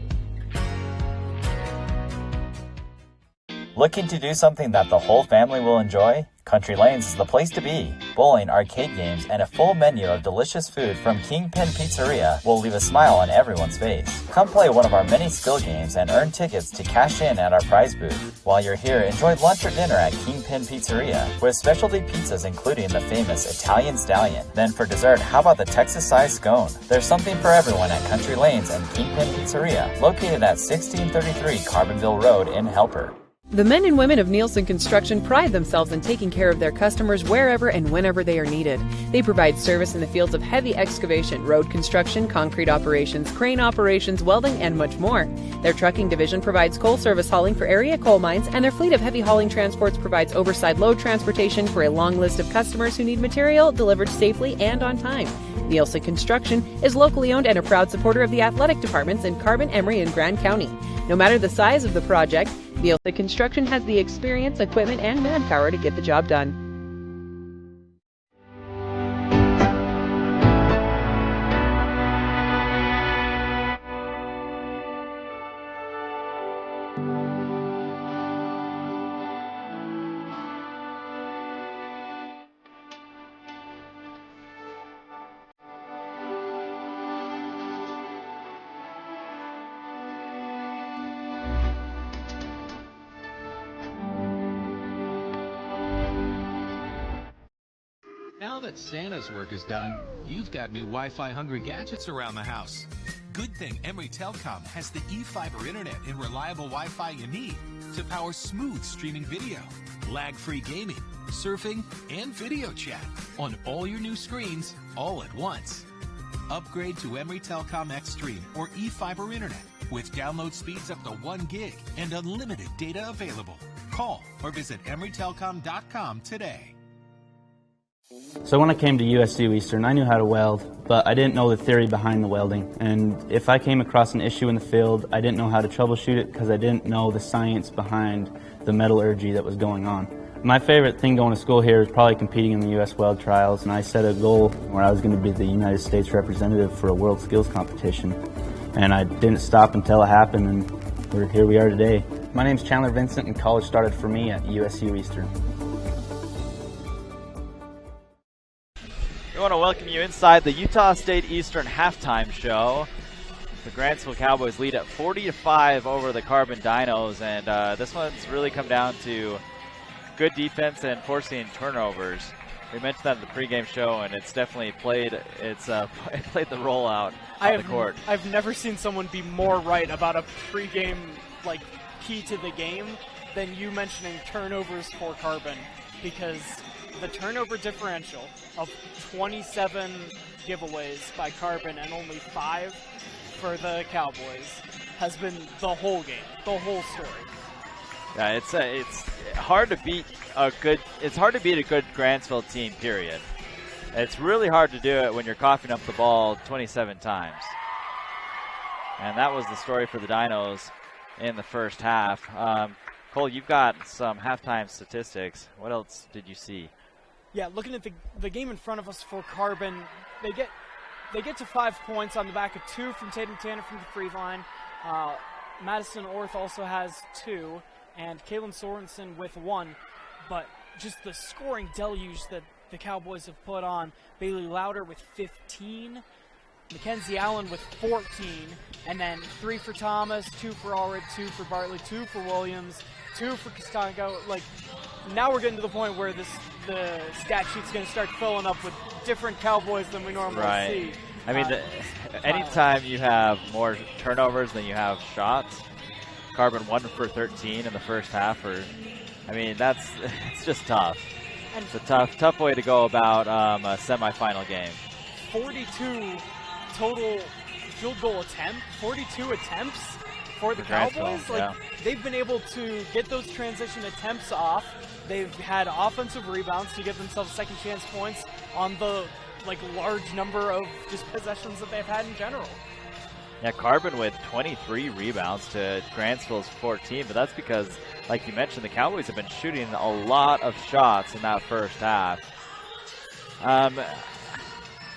Looking to do something that the whole family will enjoy? Country Lanes is the place to be. Bowling, arcade games, and a full menu of delicious food from Kingpin Pizzeria will leave a smile on everyone's face. Come play one of our many skill games and earn tickets to cash in at our prize booth. While you're here, enjoy lunch or dinner at Kingpin Pizzeria with specialty pizzas including the famous Italian Stallion. Then for dessert, how about the Texas-sized scone? There's something for everyone at Country Lanes and Kingpin Pizzeria, located at 1633 Carbonville Road in Helper. The men and women of Nielsen Construction pride themselves in taking care of their customers wherever and whenever they are needed. They provide service in the fields of heavy excavation, road construction, concrete operations, crane operations, welding, and much more. Their trucking division provides coal service hauling for area coal mines, and their fleet of heavy hauling transports provides oversized load transportation for a long list of customers who need material delivered safely and on time. Nielsen Construction is locally owned and a proud supporter of the athletic departments in Carbon, Emery, and Grand County. No matter the size of the project, Nielsen Construction has the experience, equipment, and manpower to get the job done. Now that Santa's work is done, you've got new Wi-Fi hungry gadgets around the house. Good thing Emory Telecom has the e-fiber internet and reliable Wi-Fi you need to power smooth streaming video, lag-free gaming, surfing, and video chat on all your new screens all at once. Upgrade to Emory Telecom Xstream or e-fiber internet with download speeds up to 1 gig and unlimited data available. Call or visit emerytelecom.com today. So when I came to USU Eastern, I knew how to weld, but I didn't know the theory behind the welding. And if I came across an issue in the field, I didn't know how to troubleshoot it because I didn't know the science behind the metallurgy that was going on. My favorite thing going to school here is probably competing in the U.S. Weld Trials, and I set a goal where I was going to be the United States representative for a World Skills Competition. And I didn't stop until it happened, and here we are today. My name's Chandler Vincent, and college started for me at USU Eastern. We want to welcome you inside the Utah State Eastern halftime show. The Grantsville Cowboys lead at 40-5 over the Carbon Dinos, and this one's really come down to good defense and forcing turnovers. We mentioned that in the pregame show, and it's definitely played it played the role out on the court. I've never seen someone be more right about a pregame key to the game than you mentioning turnovers for Carbon, because the turnover differential of 27 giveaways by Carbon and only 5 for the Cowboys has been the whole game, the whole story. Yeah, it's hard to beat a good Grantsville team, period. It's really hard to do it when you're coughing up the ball 27 times. And that was the story for the Dinos in the first half. Cole, you've got some halftime statistics. What else did you see? Yeah, looking at the game in front of us for Carbon, they get to 5 points on the back of 2 from Tatum Tanner from the free line. Madison Orth also has 2. And Kalen Sorensen with 1, but just the scoring deluge that the Cowboys have put on. Bailey Louder with 15, Mackenzie Allen with 14, and then 3 for Thomas, 2 for Allred, 2 for Bartley, 2 for Williams, 2 for Costango. Now we're getting to the point where the stat sheet's going to start filling up with different Cowboys than we normally see. I mean, anytime you have more turnovers than you have shots, Carbon 1 for 13 in the first half, it's just tough. And it's a tough way to go about a semifinal game. 42 total field goal attempts, 42 attempts for the Cowboys. They've been able to get those transition attempts off. They've had offensive rebounds to give themselves second chance points on the large number of just possessions that they've had in general. Yeah, Carbon with 23 rebounds to Grantsville's 14, but that's because, like you mentioned, the Cowboys have been shooting a lot of shots in that first half.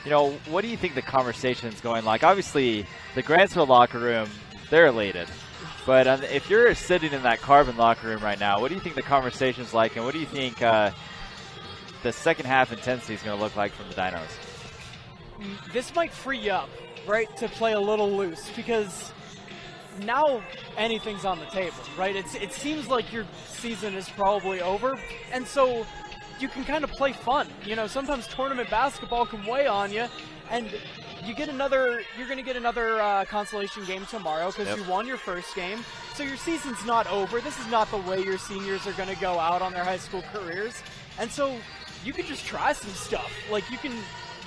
What do you think the conversation's going like? Obviously, the Grantsville locker room, they're elated. But if you're sitting in that Carbon locker room right now, what do you think the conversation's like, and what do you think the second half intensity is going to look like from the Dinos? This might free you up, right, to play a little loose, because now anything's on the table, right? It seems like your season is probably over, and so you can kind of play fun. Sometimes tournament basketball can weigh on you, and you're going to get another consolation game tomorrow because you won your first game. So your season's not over. This is not the way your seniors are going to go out on their high school careers. And so you can just try some stuff. You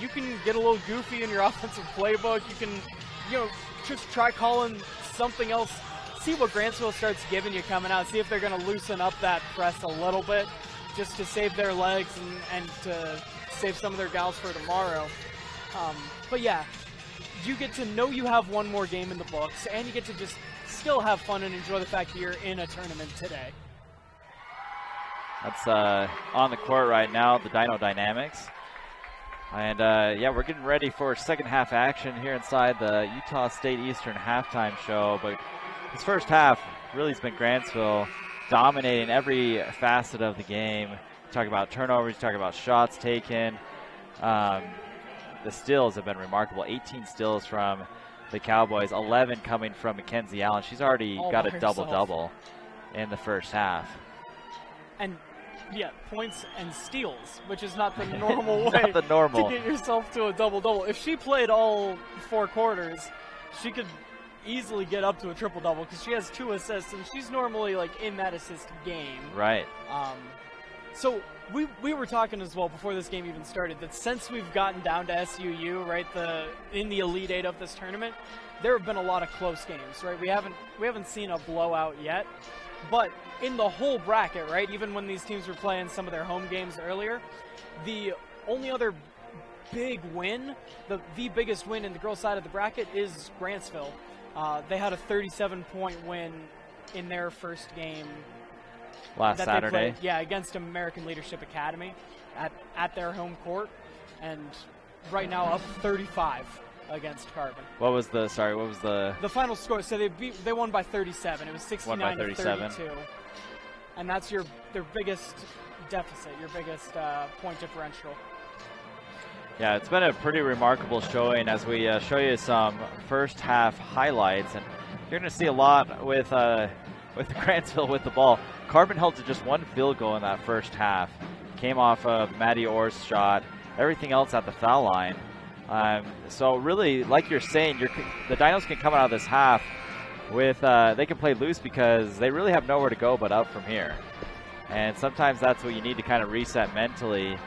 can get a little goofy in your offensive playbook. You can, just try calling something else. See what Grantsville starts giving you coming out. See if they're going to loosen up that press a little bit just to save their legs and to save some of their gals for tomorrow. But yeah, you get to know you have one more game in the books, and you get to just still have fun and enjoy the fact that you're in a tournament today. That's on the court right now, the Dino Dynamics. And we're getting ready for second half action here inside the Utah State Eastern halftime show. But this first half really has been Grantsville dominating every facet of the game. Talk about turnovers, talk about shots taken. The steals have been remarkable. 18 steals from the Cowboys, 11 coming from Mackenzie Allen. She's already got a double-double in the first half. And points and steals, which is not the normal way not the normal. to get yourself to a double-double. If she played all 4 quarters, she could easily get up to a triple-double because she has 2 assists, and she's normally like in that assist game. Right. So we were talking as well before this game even started that since we've gotten down to SUU, right, in the Elite Eight of this tournament, there have been a lot of close games, right? We haven't seen a blowout yet, but in the whole bracket, right, even when these teams were playing some of their home games earlier, the only other big win, the biggest win in the girls' side of the bracket is Grantsville. They had a 37-point win in their first game last Saturday. Against American Leadership Academy at their home court, and right now up 35 against Carbon. What was the the final score? So they won by 37. It was 69 to 32, and that's their biggest deficit, your biggest point differential. Yeah, it's been a pretty remarkable showing as we show you some first half highlights, and you're going to see a lot with Grantsville with the ball. Carbon held to just 1 field goal in that first half. Came off of Maddie Orr's shot. Everything else at the foul line. So really, like you're saying, the Dinos can come out of this half with they can play loose because they really have nowhere to go but up from here. And sometimes that's what you need to kind of reset mentally.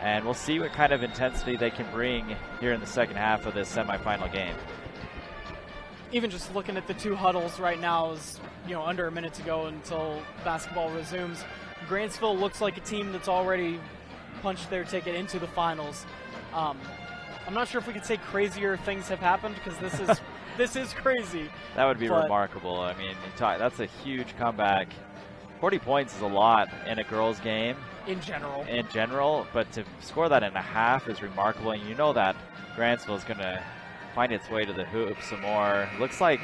And we'll see what kind of intensity they can bring here in the second half of this semifinal game. Even just looking at the 2 huddles right now is, under a minute to go until basketball resumes. Grantsville looks like a team that's already punched their ticket into the finals. I'm not sure if we could say crazier things have happened because this is crazy. That would be remarkable. I mean, that's a huge comeback. 40 points is a lot in a girls' game. In general, but to score that in a half is remarkable, and you know that Grantsville is going to find its way to the hoop some more. Looks like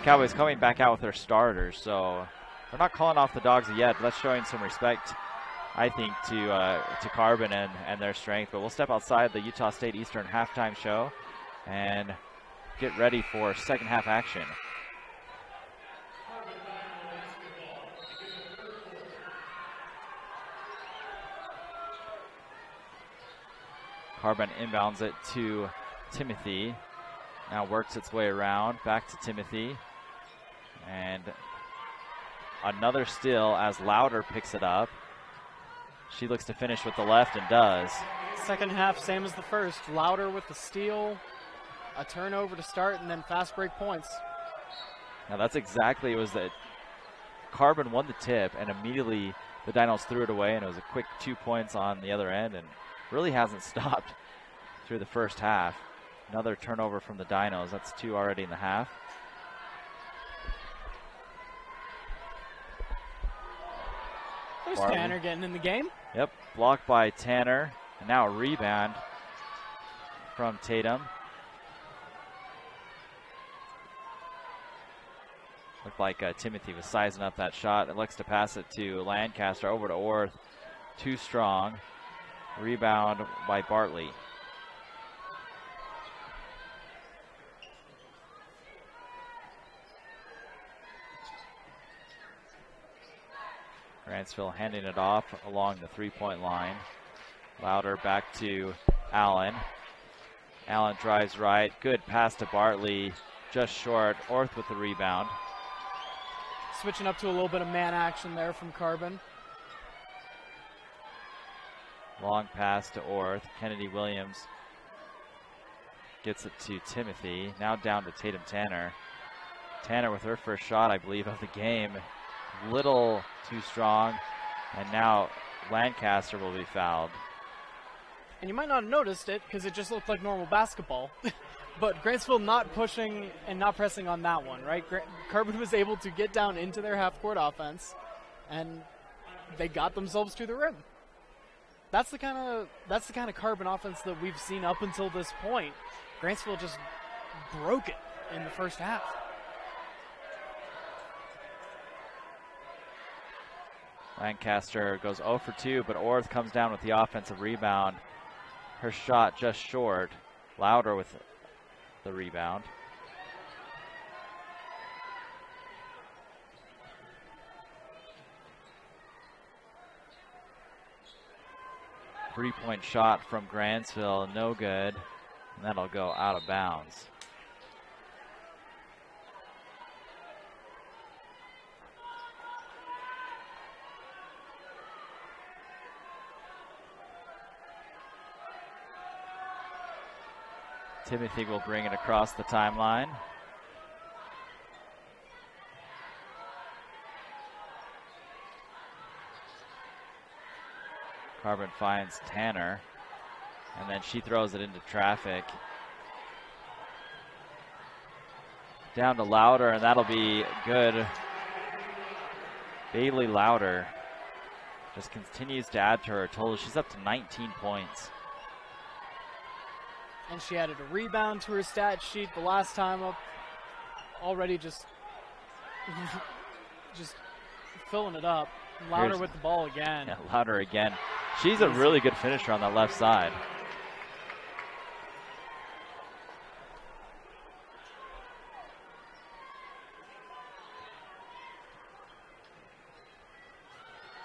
Cowboys coming back out with their starters, so they're not calling off the dogs yet, but that's showing some respect, I think, to Carbon and their strength. But we'll step outside the Utah State Eastern halftime show and get ready for second half action. Carbon inbounds it to Timothy. Now works its way around, back to Timothy. And another steal as Louder picks it up. She looks to finish with the left and does. Second half, same as the first. Louder with the steal, a turnover to start, and then fast break points. Now that's exactly, it was that Carbon won the tip, and immediately the Dinos threw it away, and it was a quick 2 points on the other end, and really hasn't stopped through the first half. Another turnover from the Dinos. That's 2 already in the half. There's Tanner getting in the game. Yep, blocked by Tanner. And now a rebound from Tatum. Looked like Timothy was sizing up that shot. It looks to pass it to Lancaster, over to Orth. Too strong. Rebound by Bartley. Grantsville handing it off along the 3-point line. Louder back to Allen. Allen drives right. Good pass to Bartley. Just short. Orth with the rebound. Switching up to a little bit of man action there from Carbon. Long pass to Orth. Kennedy Williams gets it to Timothy. Now down to Tatum Tanner. Tanner with her first shot, I believe, of the game. Little too strong. And now Lancaster will be fouled. And you might not have noticed it because it just looked like normal basketball. But Grantsville not pushing and not pressing on that one, right? Carbon was able to get down into their half-court offense, and they got themselves to the rim. That's the kind of Carbon offense that we've seen up until this point. Grantsville just broke it in the first half. Lancaster goes 0 for 2, but Orth comes down with the offensive rebound. Her shot just short. Louder with the rebound. 3-point shot from Grantsville, no good, and that'll go out of bounds. Timothy will bring it across the timeline. Carbon finds Tanner, and then she throws it into traffic. Down to Louder, and that'll be good. Bailey Louder just continues to add to her total. She's up to 19 points. And she added a rebound to her stat sheet the last time up. Already just filling it up. Louder with the ball again. Yeah, Louder again. She's a really good finisher on that left side.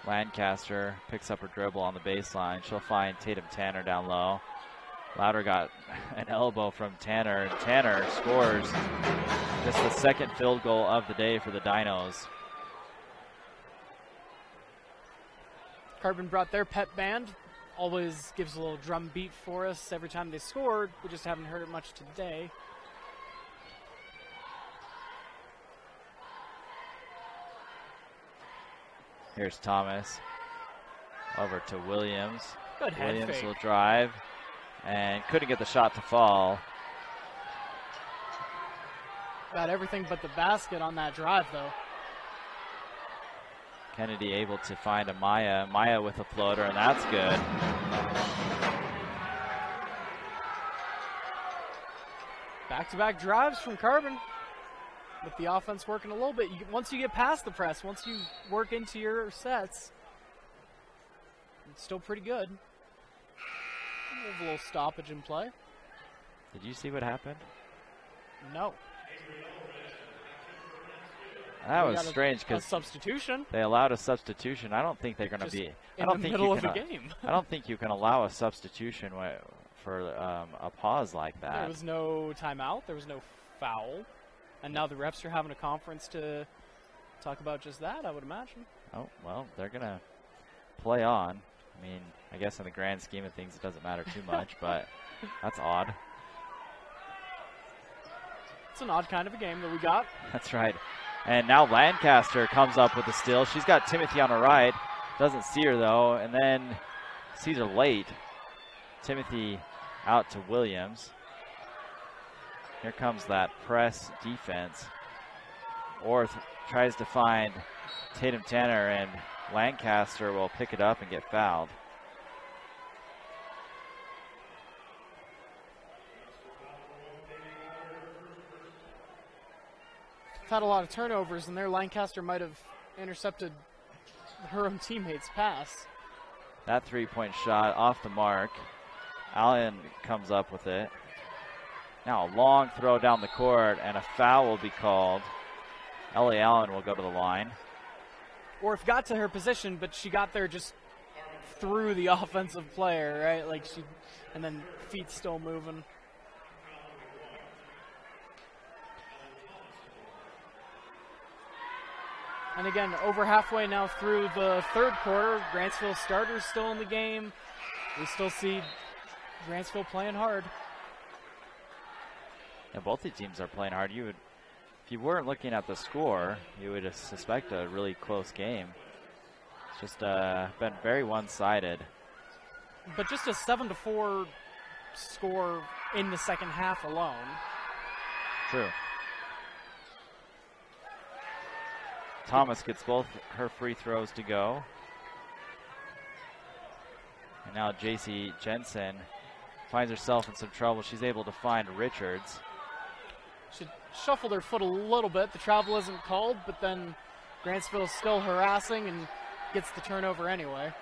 Lancaster picks up her dribble on the baseline. She'll find Tatum Tanner down low. Louder got an elbow from Tanner, and Tanner scores just the second field goal of the day for the Dinos. Carbon brought their pep band. Always gives a little drum beat for us every time they scored. We just haven't heard it much today. Here's Thomas. Over to Williams. Good head Williams fake. will drive and couldn't get the shot to fall. Got everything but the basket on that drive, though. Kennedy able to find a Maya. Maya with a floater, and that's good. Back-to-back drives from Carbon. With the offense working a little bit. Once you get past the press, once you work into your sets, it's still pretty good. A little stoppage in play. Did you see what happened? No. That was strange because substitution. They allowed a substitution. I don't think they're going to be in the middle of the game. I don't think you can allow a substitution for a pause like that. There was no timeout. There was no foul, and now the refs are having a conference to talk about just that, I would imagine. Oh well, they're going to play on. I mean, I guess in the grand scheme of things, it doesn't matter too much, but that's odd. It's an odd kind of a game that we got. That's right. And now Lancaster comes up with the steal. She's got Timothy on her right. Doesn't see her, though, and then sees her late. Timothy out to Williams. Here comes that press defense. Orth tries to find Tatum Tanner, and Lancaster will pick it up and get fouled. Had a lot of turnovers, and there Lancaster might have intercepted her own teammate's pass. That three-point shot off the mark. Allen comes up with it. Now a long throw down the court, and a foul will be called. Ellie Allen will go to the line. Orth got to her position, but she got there just through the offensive player, right? Like and then feet still moving. And again, over halfway now through the third quarter, Grantsville starters still in the game. We still see Grantsville playing hard. Yeah, both the teams are playing hard. If you weren't looking at the score, you would suspect a really close game. It's just been very one-sided. But just a 7-4 score in the second half alone. True. Thomas gets both her free throws to go. And now JC Jensen finds herself in some trouble. She's able to find Richards. She shuffled her foot a little bit. The travel isn't called, but then Grantsville's still harassing and gets the turnover anyway.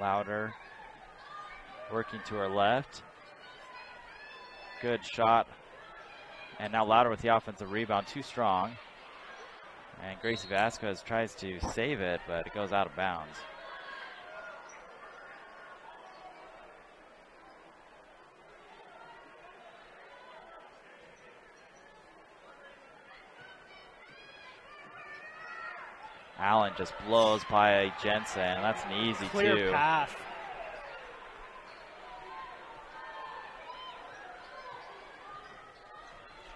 Louder working to her left. Good shot. And now Louder with the offensive rebound, too strong. And Gracie Vasquez tries to save it, but it goes out of bounds. Allen just blows by Jensen. That's an easy clear path.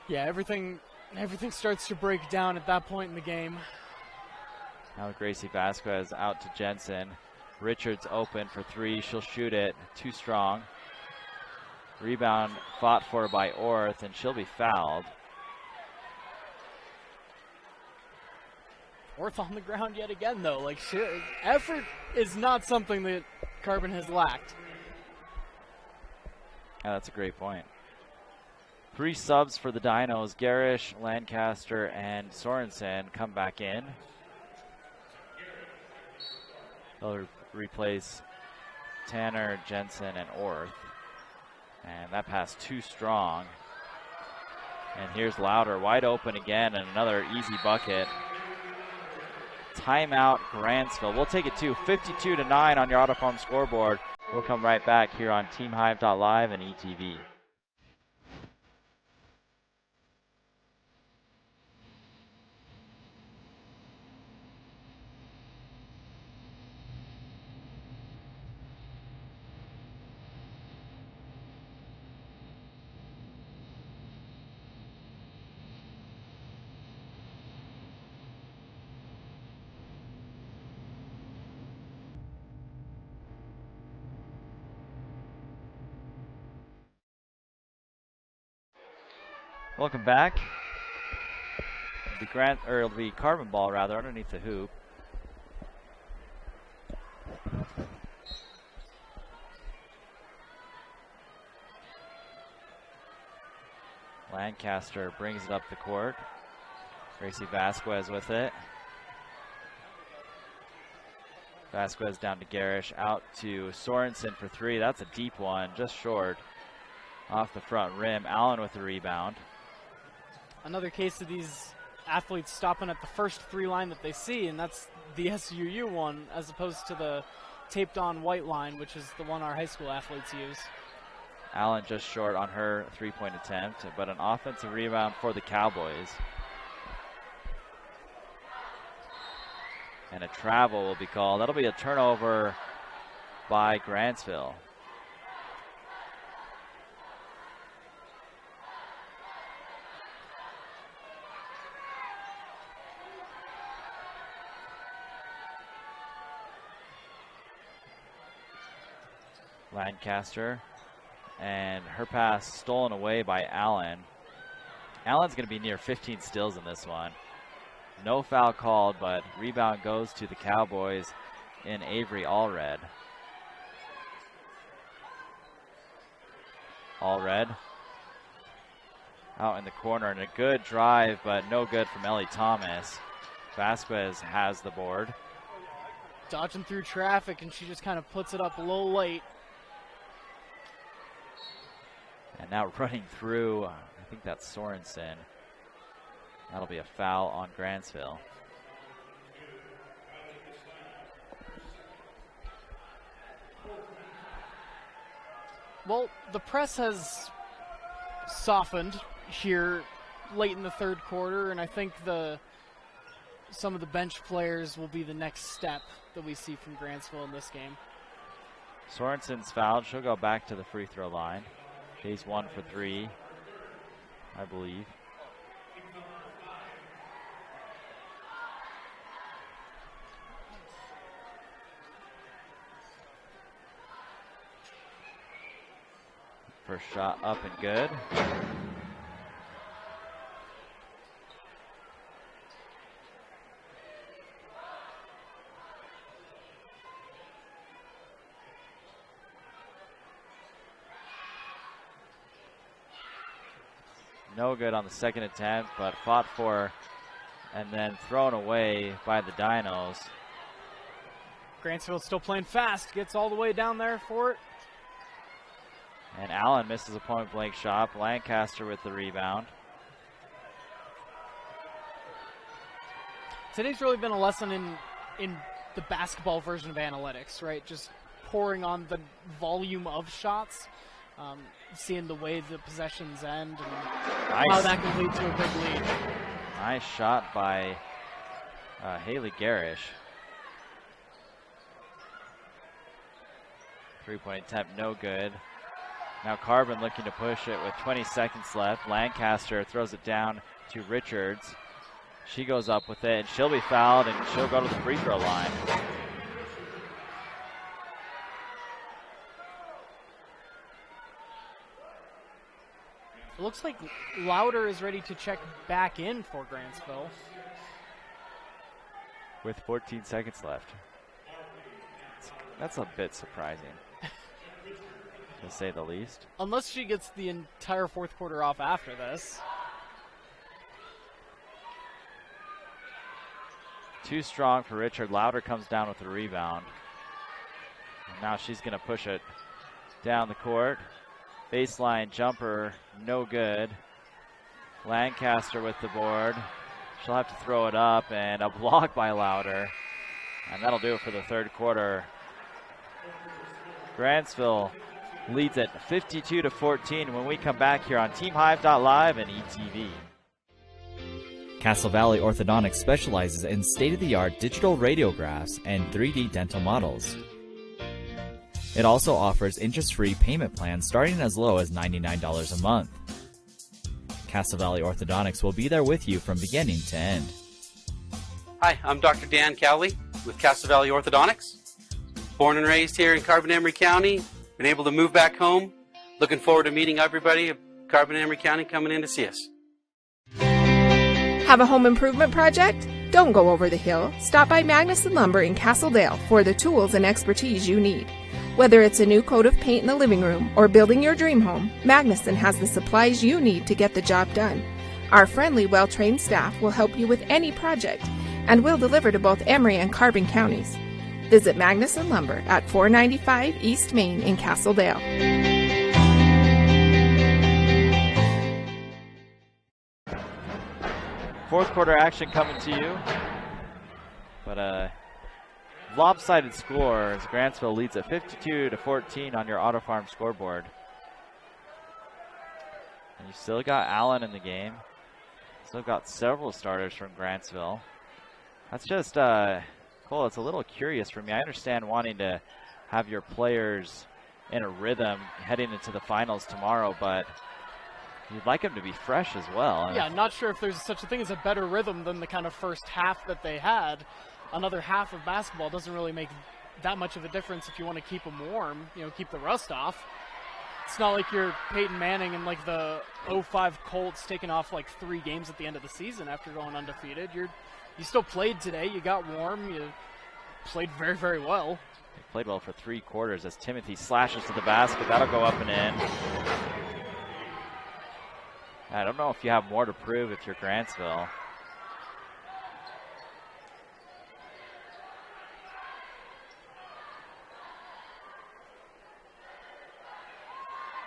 Yeah, everything starts to break down at that point in the game. Now Gracie Vasquez out to Jensen. Richards open for three. She'll shoot it. Too strong. Rebound fought for by Orth, and she'll be fouled. Orth on the ground yet again, though. Like, effort is not something that Carbon has lacked. Yeah, that's a great point. 3 subs for the Dinos. Garish, Lancaster, and Sorensen come back in. They'll replace Tanner, Jensen, and Orth. And that pass too strong. And here's Louder, wide open again, and another easy bucket. Timeout, Grantsville. We'll take it to 52-9 on your Auto Farm scoreboard. We'll come right back here on TeamHive.live and ETV. Welcome back. It'll be Carbon ball rather underneath the hoop. Lancaster brings it up the court. Gracie Vasquez with it. Vasquez down to Garish, out to Sorensen for three. That's a deep one, just short. Off the front rim. Allen with the rebound. Another case of these athletes stopping at the first 3 line that they see, and that's the SUU one, as opposed to the taped on white line, which is the one our high school athletes use. Allen just short on her 3-point attempt, but an offensive rebound for the Cowboys. And a travel will be called. That'll be a turnover by Grantsville. Lancaster, and her pass stolen away by Allen. Allen's going to be near 15 steals in this one. No foul called, but rebound goes to the Cowboys in Avery Allred. Allred out in the corner, and a good drive, but no good from Ellie Thomas. Vasquez has the board. Dodging through traffic, and she just kind of puts it up a little late. And now running through, I think that's Sorensen. That'll be a foul on Grantsville. Well, the press has softened here late in the third quarter, and I think some of the bench players will be the next step that we see from Grantsville in this game. Sorensen's fouled. She'll go back to the free throw line. She's 1 for 3, I believe. First shot up and good. No good on the second attempt, but fought for and then thrown away by the Dinos. Grantsville still playing fast, gets all the way down there for it. And Allen misses a point-blank shot. Lancaster with the rebound. Today's really been a lesson in the basketball version of analytics, right? Just pouring on the volume of shots, seeing the way the possessions end, and how that can lead to a big lead. Nice shot by Haley Garish. 3-point attempt, no good. Now Carbon looking to push it with 20 seconds left. Lancaster throws it down to Richards. She goes up with it, and she'll be fouled, and she'll go to the free throw line. It looks like Louder is ready to check back in for Grantsville. With 14 seconds left. That's a bit surprising, to say the least. Unless she gets the entire fourth quarter off after this. Too strong for Richard. Louder comes down with the rebound. And now she's going to push it down the court. Baseline jumper, no good. Lancaster with the board. She'll have to throw it up, and a block by Louder. And that'll do it for the third quarter. Grantsville leads at 52-14 when we come back here on TeamHive.live and ETV. Castle Valley Orthodontics specializes in state-of-the-art digital radiographs and 3D dental models. It also offers interest-free payment plans starting as low as $99 a month. Castle Valley Orthodontics will be there with you from beginning to end. Hi, I'm Dr. Dan Cowley with Castle Valley Orthodontics. Born and raised here in Carbon-Emery County, been able to move back home. Looking forward to meeting everybody at Carbon-Emery County coming in to see us. Have a home improvement project? Don't go over the hill. Stop by Magnuson Lumber in Castledale for the tools and expertise you need. Whether it's a new coat of paint in the living room or building your dream home, Magnuson has the supplies you need to get the job done. Our friendly, well-trained staff will help you with any project, and will deliver to both Emery and Carbon counties. Visit Magnuson Lumber at 495 East Main in Castledale. Fourth quarter action coming to you. But a lopsided score as Grantsville leads at 52-14 on your Auto Farm scoreboard. And you still got Allen in the game. Still got several starters from Grantsville. That's just, Cole, it's a little curious for me. I understand wanting to have your players in a rhythm heading into the finals tomorrow, but you'd like them to be fresh as well. Yeah, not sure if there's such a thing as a better rhythm than the kind of first half that they had. Another half of basketball doesn't really make that much of a difference if you want to keep them warm, keep the rust off. It's not like you're Peyton Manning and like the 05 Colts taking off like 3 games at the end of the season after going undefeated. You still played today. You got warm. You played very, very well. They played well for 3 quarters as Timothy slashes to the basket. That'll go up and in. I don't know if you have more to prove if you're Grantsville.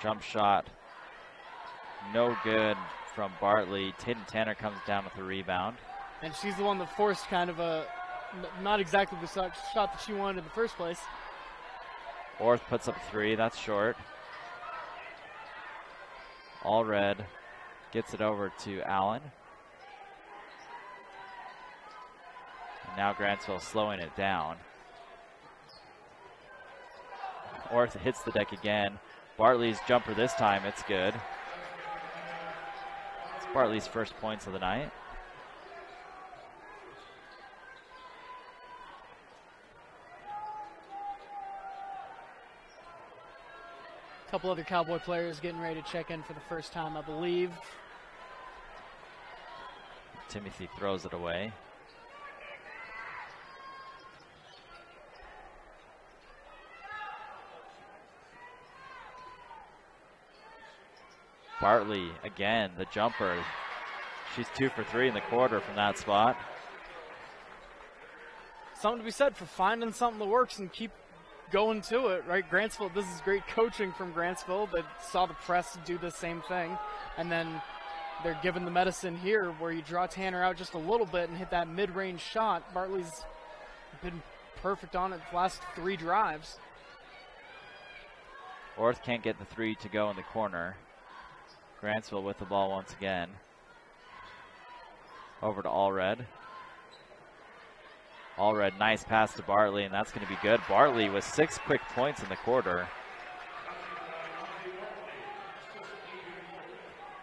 Jump shot, no good from Bartley. Tatum Tanner comes down with the rebound. And she's the one that forced kind of not exactly the shot that she wanted in the first place. Orth puts up 3, that's short. All red gets it over to Allen. And now Grantsville slowing it down. Orth hits the deck again. Bartley's jumper this time, it's good. It's Bartley's first points of the night. A couple other Cowboy players getting ready to check in for the first time, I believe. Timothy throws it away. Bartley again, the jumper. She's 2 for 3 in the quarter from that spot. Something to be said for finding something that works and keep going to it, right? Grantsville, this is great coaching from Grantsville that saw the press do the same thing. And then they're given the medicine here where you draw Tanner out just a little bit and hit that mid-range shot. Bartley's been perfect on it the last 3 drives. Orth can't get the 3 to go in the corner. Grantsville with the ball once again. Over to Allred. Allred, nice pass to Bartley, and that's going to be good. Bartley with 6 quick points in the quarter.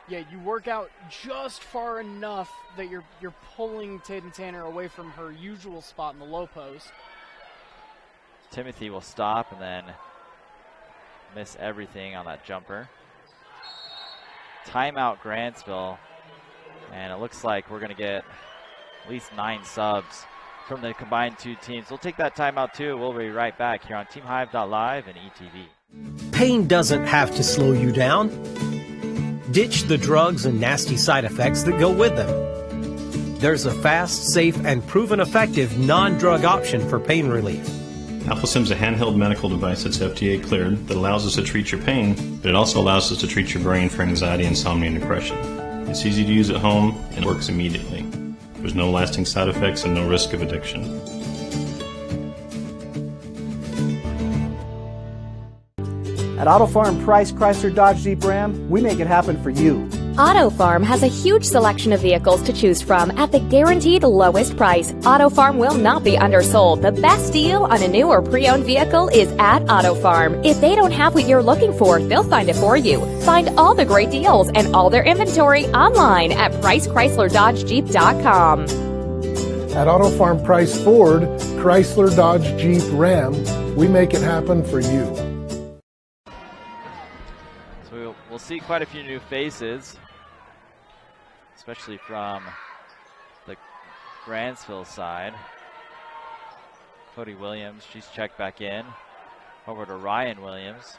Yeah, you work out just far enough that you're pulling Tatum Tanner away from her usual spot in the low post. Timothy will stop and then miss everything on that jumper. Timeout Grantsville, and it looks like we're going to get at least 9 subs from the combined 2 teams. We'll take that timeout too. We'll be right back here on TeamHive.live and ETV. Pain doesn't have to slow you down. Ditch the drugs and nasty side effects that go with them. There's a fast, safe, and proven effective non-drug option for pain relief. AlphaSim's a handheld medical device that's FDA cleared that allows us to treat your pain, but it also allows us to treat your brain for anxiety, insomnia, and depression. It's easy to use at home and works immediately. There's no lasting side effects and no risk of addiction. At Auto Farm Price Chrysler Dodge Jeep Ram, we make it happen for you. Auto Farm has a huge selection of vehicles to choose from at the guaranteed lowest price. Auto Farm will not be undersold. The best deal on a new or pre-owned vehicle is at Auto Farm. If they don't have what you're looking for, they'll find it for you. Find all the great deals and all their inventory online at PriceChryslerDodgeJeep.com. At Auto Farm Price Ford, Chrysler Dodge Jeep Ram, we make it happen for you. We'll see quite a few new faces, especially from the Grantsville side. Cody Williams, she's checked back in. Over to Ryan Williams.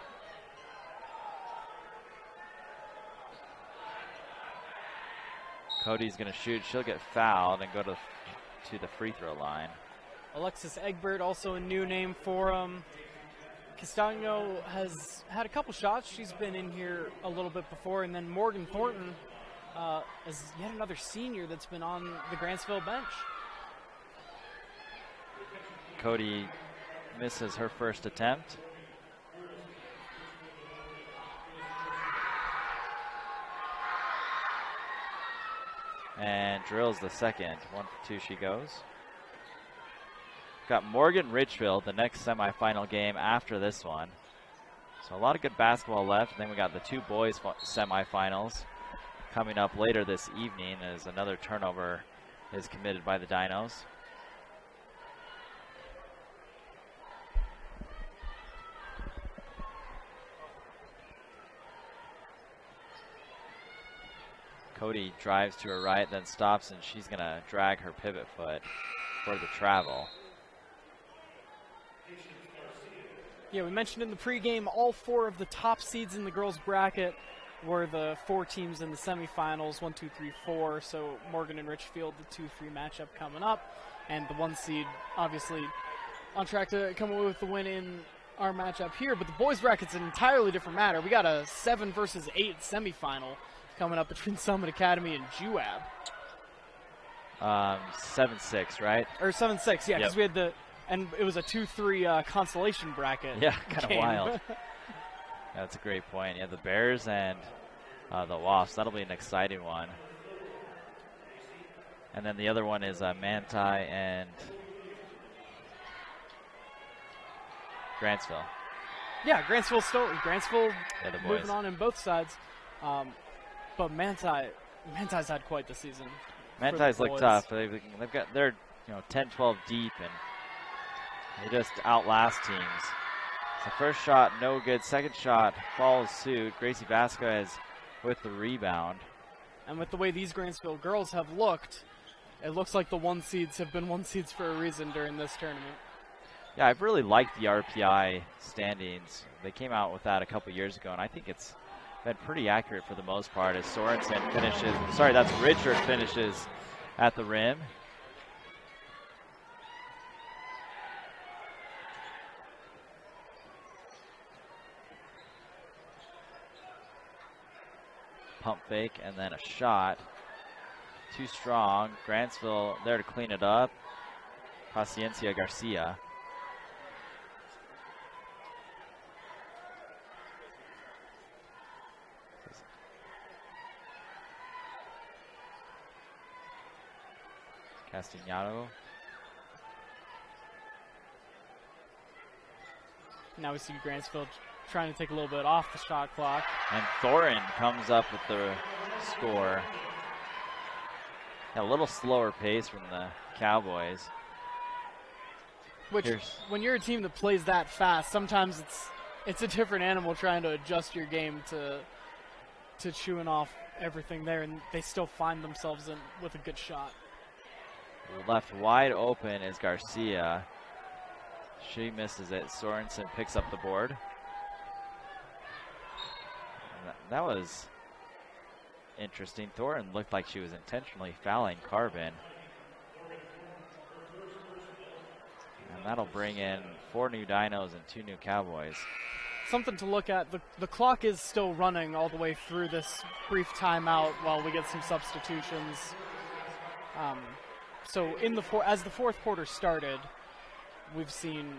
Cody's going to shoot. She'll get fouled and go to the free throw line. Alexis Egbert, also a new name for Castano has had a couple shots. She's been in here a little bit before. And then Morgan Thornton is yet another senior that's been on the Grantsville bench. Cody misses her first attempt. And drills the second. 1 for 2 she goes. Got Morgan Richfield, the next semifinal game after this one. So a lot of good basketball left. And then we got the 2 boys semifinals coming up later this evening as another turnover is committed by the Dinos. Cody drives to her right, then stops, and she's going to drag her pivot foot for the travel. Yeah, we mentioned in the pregame all 4 of the top seeds in the girls' bracket were the 4 teams in the semifinals, 1, 2, 3, 4. So Morgan and Richfield, the 2-3 matchup coming up. And the 1 seed, obviously, on track to come away with the win in our matchup here. But the boys' bracket's an entirely different matter. We got a 7 versus 8 semifinal coming up between Summit Academy and JUAB. 7-6, right? Or 7-6, yeah, because we had the... And it was a 2-3 consolation bracket. Yeah, kind of wild. That's a great point. Yeah, the Bears and the Wasps. That'll be an exciting one. And then the other one is Manti and Grantsville. Yeah, Grantsville yeah, the boys. Moving on in both sides. But Manti's had quite the season. Manti's look tough. They're 10-12 deep, and they just outlast teams. The first shot, no good. Second shot follows suit. Gracie Vasquez with the rebound. And with the way these Grantsville girls have looked, it looks like the 1 seeds have been 1 seeds for a reason during this tournament. Yeah, I've really liked the RPI standings. They came out with that a couple years ago, and I think it's been pretty accurate for the most part as Sorensen finishes. Sorry, that's Richard finishes at the rim. pump fake and then a shot. Too strong. Grantsville there to clean it up. Paciencia Garcia. Castellano. Now we see Grantsville trying to take a little bit off the shot clock. And Thorin comes up with the score. A little slower pace from the Cowboys. Which, when you're a team that plays that fast, sometimes it's a different animal trying to adjust your game to chewing off everything there, and they still find themselves in with a good shot. Left wide open is Garcia. She misses it. Sorensen picks up the board. That was interesting. Thorin looked like she was intentionally fouling Carbon. And that'll bring in 4 new Dinos and 2 new Cowboys. Something to look at. The clock is still running all the way through this brief timeout while we get some substitutions. So as the fourth quarter started, we've seen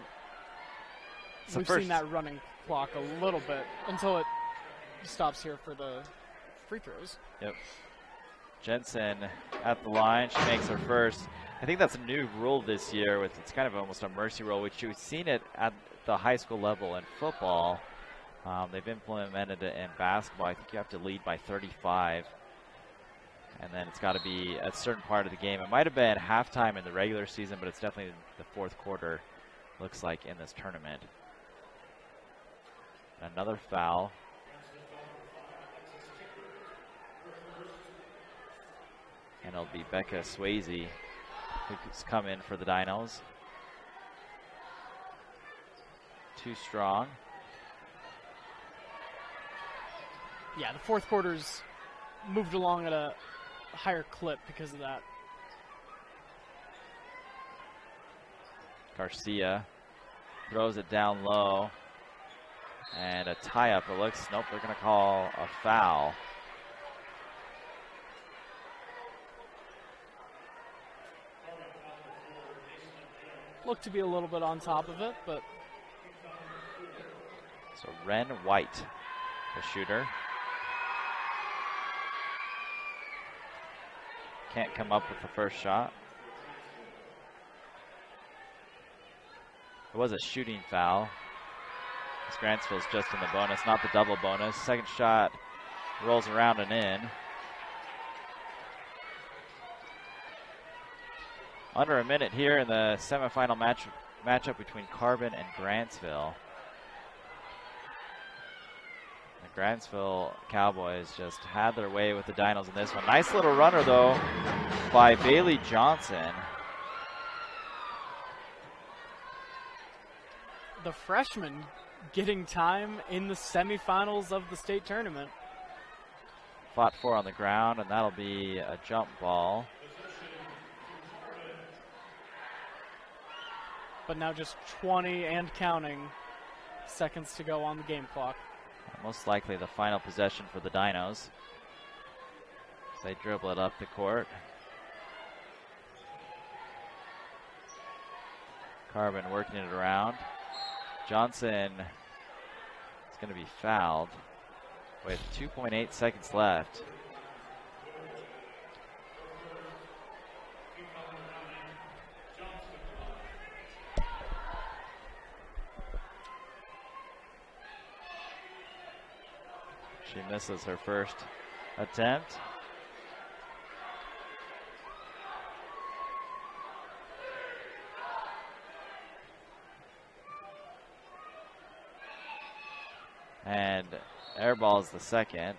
that running clock a little bit until it stops here for the free throws. Yep. Jensen at the line. She makes her first. I think that's a new rule this year. It's kind of almost a mercy rule, which we've seen it at the high school level in football. They've implemented it in basketball. I think you have to lead by 35. And then it's got to be a certain part of the game. It might have been halftime in the regular season, but it's definitely the fourth quarter, looks like, in this tournament. Another foul. And it'll be Becca Swayze who's come in for the Dinos. Too strong. Yeah, the fourth quarter's moved along at a higher clip because of that. Garcia throws it down low. And a tie-up, it looks. Nope, they're going to call a foul. Looked to be a little bit on top of it, but... So Ren White, the shooter. Can't come up with the first shot. It was a shooting foul. Grantsville's just in the bonus, not the double bonus. Second shot rolls around and in. Under a minute here in the semifinal matchup between Carbon and Grantsville. The Grantsville Cowboys just had their way with the Dinos in this one. Nice little runner, though, by Bailey Johnson. The freshman getting time in the semifinals of the state tournament. Fought for on the ground, and that'll be a jump ball. But now just 20 and counting seconds to go on the game clock. Most likely the final possession for the Dinos. As they dribble it up the court. Carbon working it around. Johnson is going to be fouled with 2.8 seconds left. She misses her first attempt. And air ball is the second.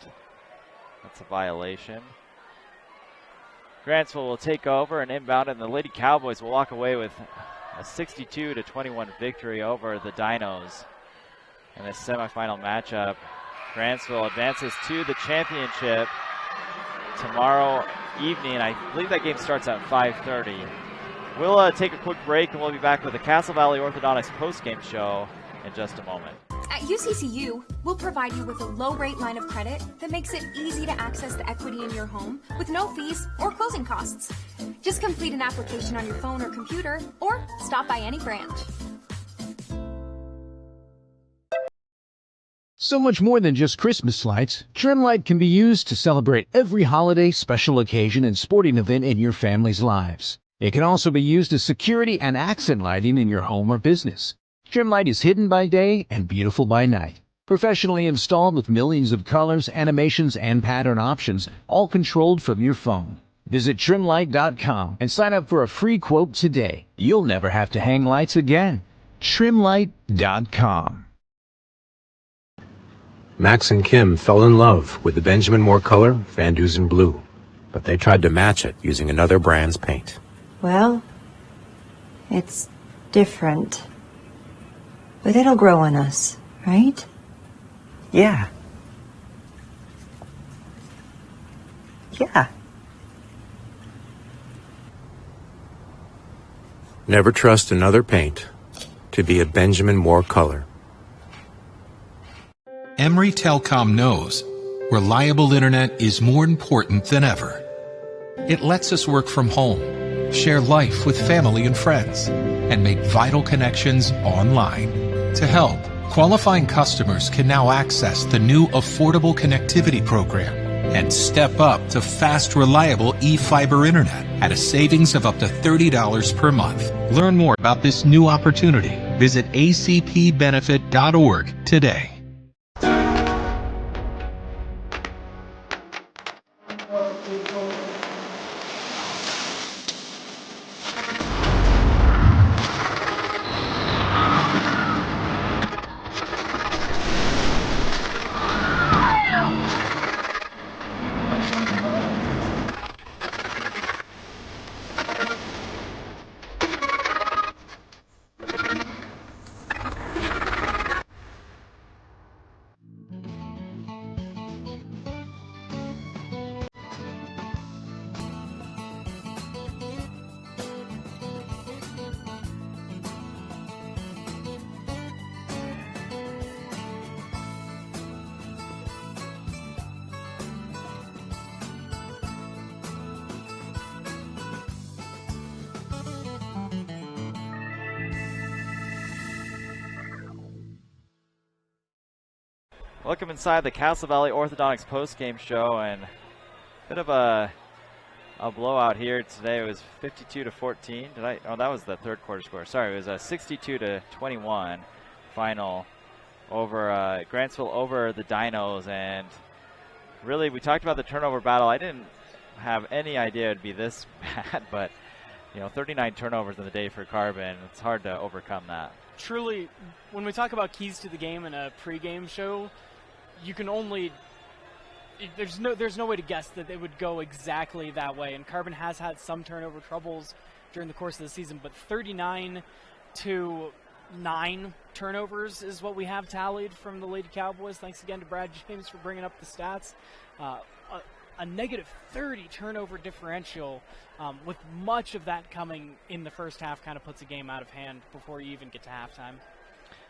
That's a violation. Grantsville will take over and inbound, and the Lady Cowboys will walk away with a 62-21 victory over the Dinos in this semifinal matchup. Grantsville advances to the championship tomorrow evening. I believe that game starts at 5:30. We'll take a quick break, and we'll be back with the Castle Valley Orthodontics post-game show in just a moment. At UCCU, we'll provide you with a low-rate line of credit that makes it easy to access the equity in your home with no fees or closing costs. Just complete an application on your phone or computer, or stop by any branch. So much more than just Christmas lights, Trimlight can be used to celebrate every holiday, special occasion, and sporting event in your family's lives. It can also be used as security and accent lighting in your home or business. Trimlight is hidden by day and beautiful by night. Professionally installed with millions of colors, animations, and pattern options, all controlled from your phone. Visit Trimlight.com and sign up for a free quote today. You'll never have to hang lights again. Trimlight.com. Max and Kim fell in love with the Benjamin Moore color, Van Dusen blue, but they tried to match it using another brand's paint. Well, it's different. But it'll grow on us, right? Yeah. Yeah. Never trust another paint to be a Benjamin Moore color. Emory Telecom knows reliable internet is more important than ever. It lets us work from home, share life with family and friends, and make vital connections online. To help, qualifying customers can now access the new Affordable Connectivity Program and step up to fast, reliable e-fiber internet at a savings of up to $30 per month. Learn more about this new opportunity. Visit acpbenefit.org today. Welcome inside the Castle Valley Orthodontics post-game show, and a bit of a blowout here today. It was 52-14. Oh, that was the third quarter score. Sorry, it was a 62-21 final over Grantsville over the Dinos. And really, we talked about the turnover battle. I didn't have any idea it'd be this bad, but 39 turnovers in the day for Carbon. It's hard to overcome that. Truly, when we talk about keys to the game in a pregame show, you can only there's no way to guess that it would go exactly that way. And Carbon has had some turnover troubles during the course of the season, but 39 to 9 turnovers is what we have tallied from the Lady Cowboys. Thanks again to Brad James for bringing up the stats. A negative 30 turnover differential, with much of that coming in the first half, kind of puts a game out of hand before you even get to halftime.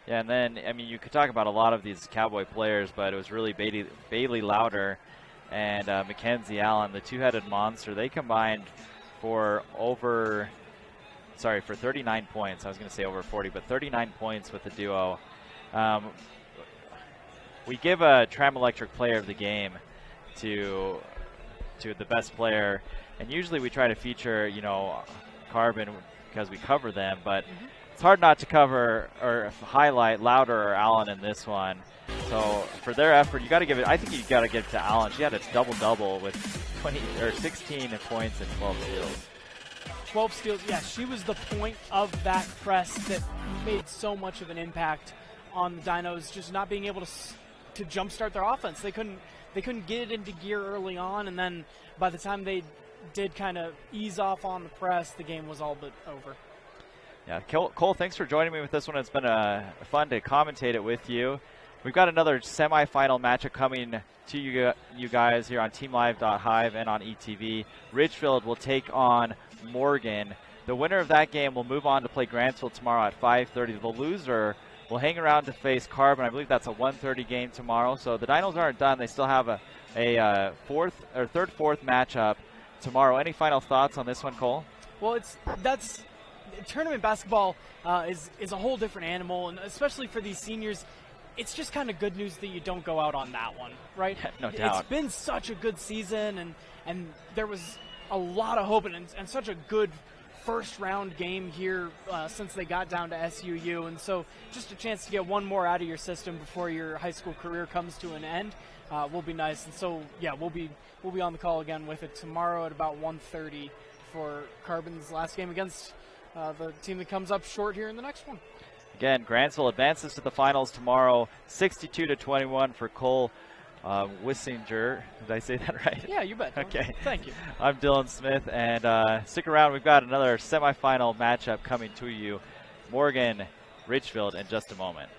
Yeah, and then, I mean, you could talk about a lot of these Cowboy players, but it was really Bailey Lauder and Mackenzie Allen, the two-headed monster. They combined for 39 points. I was going to say over 40, but 39 points with the duo. We give a Tram Electric player of the game to the best player, and usually we try to feature, Carbon because we cover them, but it's hard not to cover or highlight Lauder or Allen in this one. So for their effort, you got to give it. I think you got to give it to Allen. She had a double-double with 16 points and 12 steals. 12 steals. Yeah, she was the point of that press that made so much of an impact on the Dinos, just not being able to jumpstart their offense. They couldn't get it into gear early on, and then by the time they did kind of ease off on the press, the game was all but over. Yeah, Cole, thanks for joining me with this one. It's been fun to commentate it with you. We've got another semifinal matchup coming to you guys here on TeamLive.Hive and on ETV. Ridgefield will take on Morgan. The winner of that game will move on to play Grantsville tomorrow at 5:30. The loser will hang around to face Carbon. I believe that's a 1:30 game tomorrow. So the Dinos aren't done. They still have a third, fourth matchup tomorrow. Any final thoughts on this one, Cole? Well, tournament basketball is a whole different animal, and especially for these seniors, it's just kind of good news that you don't go out on that one, right? No doubt. It's been such a good season, and there was a lot of hope and such a good first round game here since they got down to SUU, and so just a chance to get one more out of your system before your high school career comes to an end will be nice. And so yeah, we'll be on the call again with it tomorrow at about 1:30 for Carbon's last game against the team that comes up short here in the next one. Again, Grantsville advances to the finals tomorrow, 62-21 for Cole Wissinger. Did I say that right? Yeah, you bet. Okay. Thank you. I'm Dylan Smith, and stick around. We've got another semifinal matchup coming to you. Morgan, Richfield in just a moment.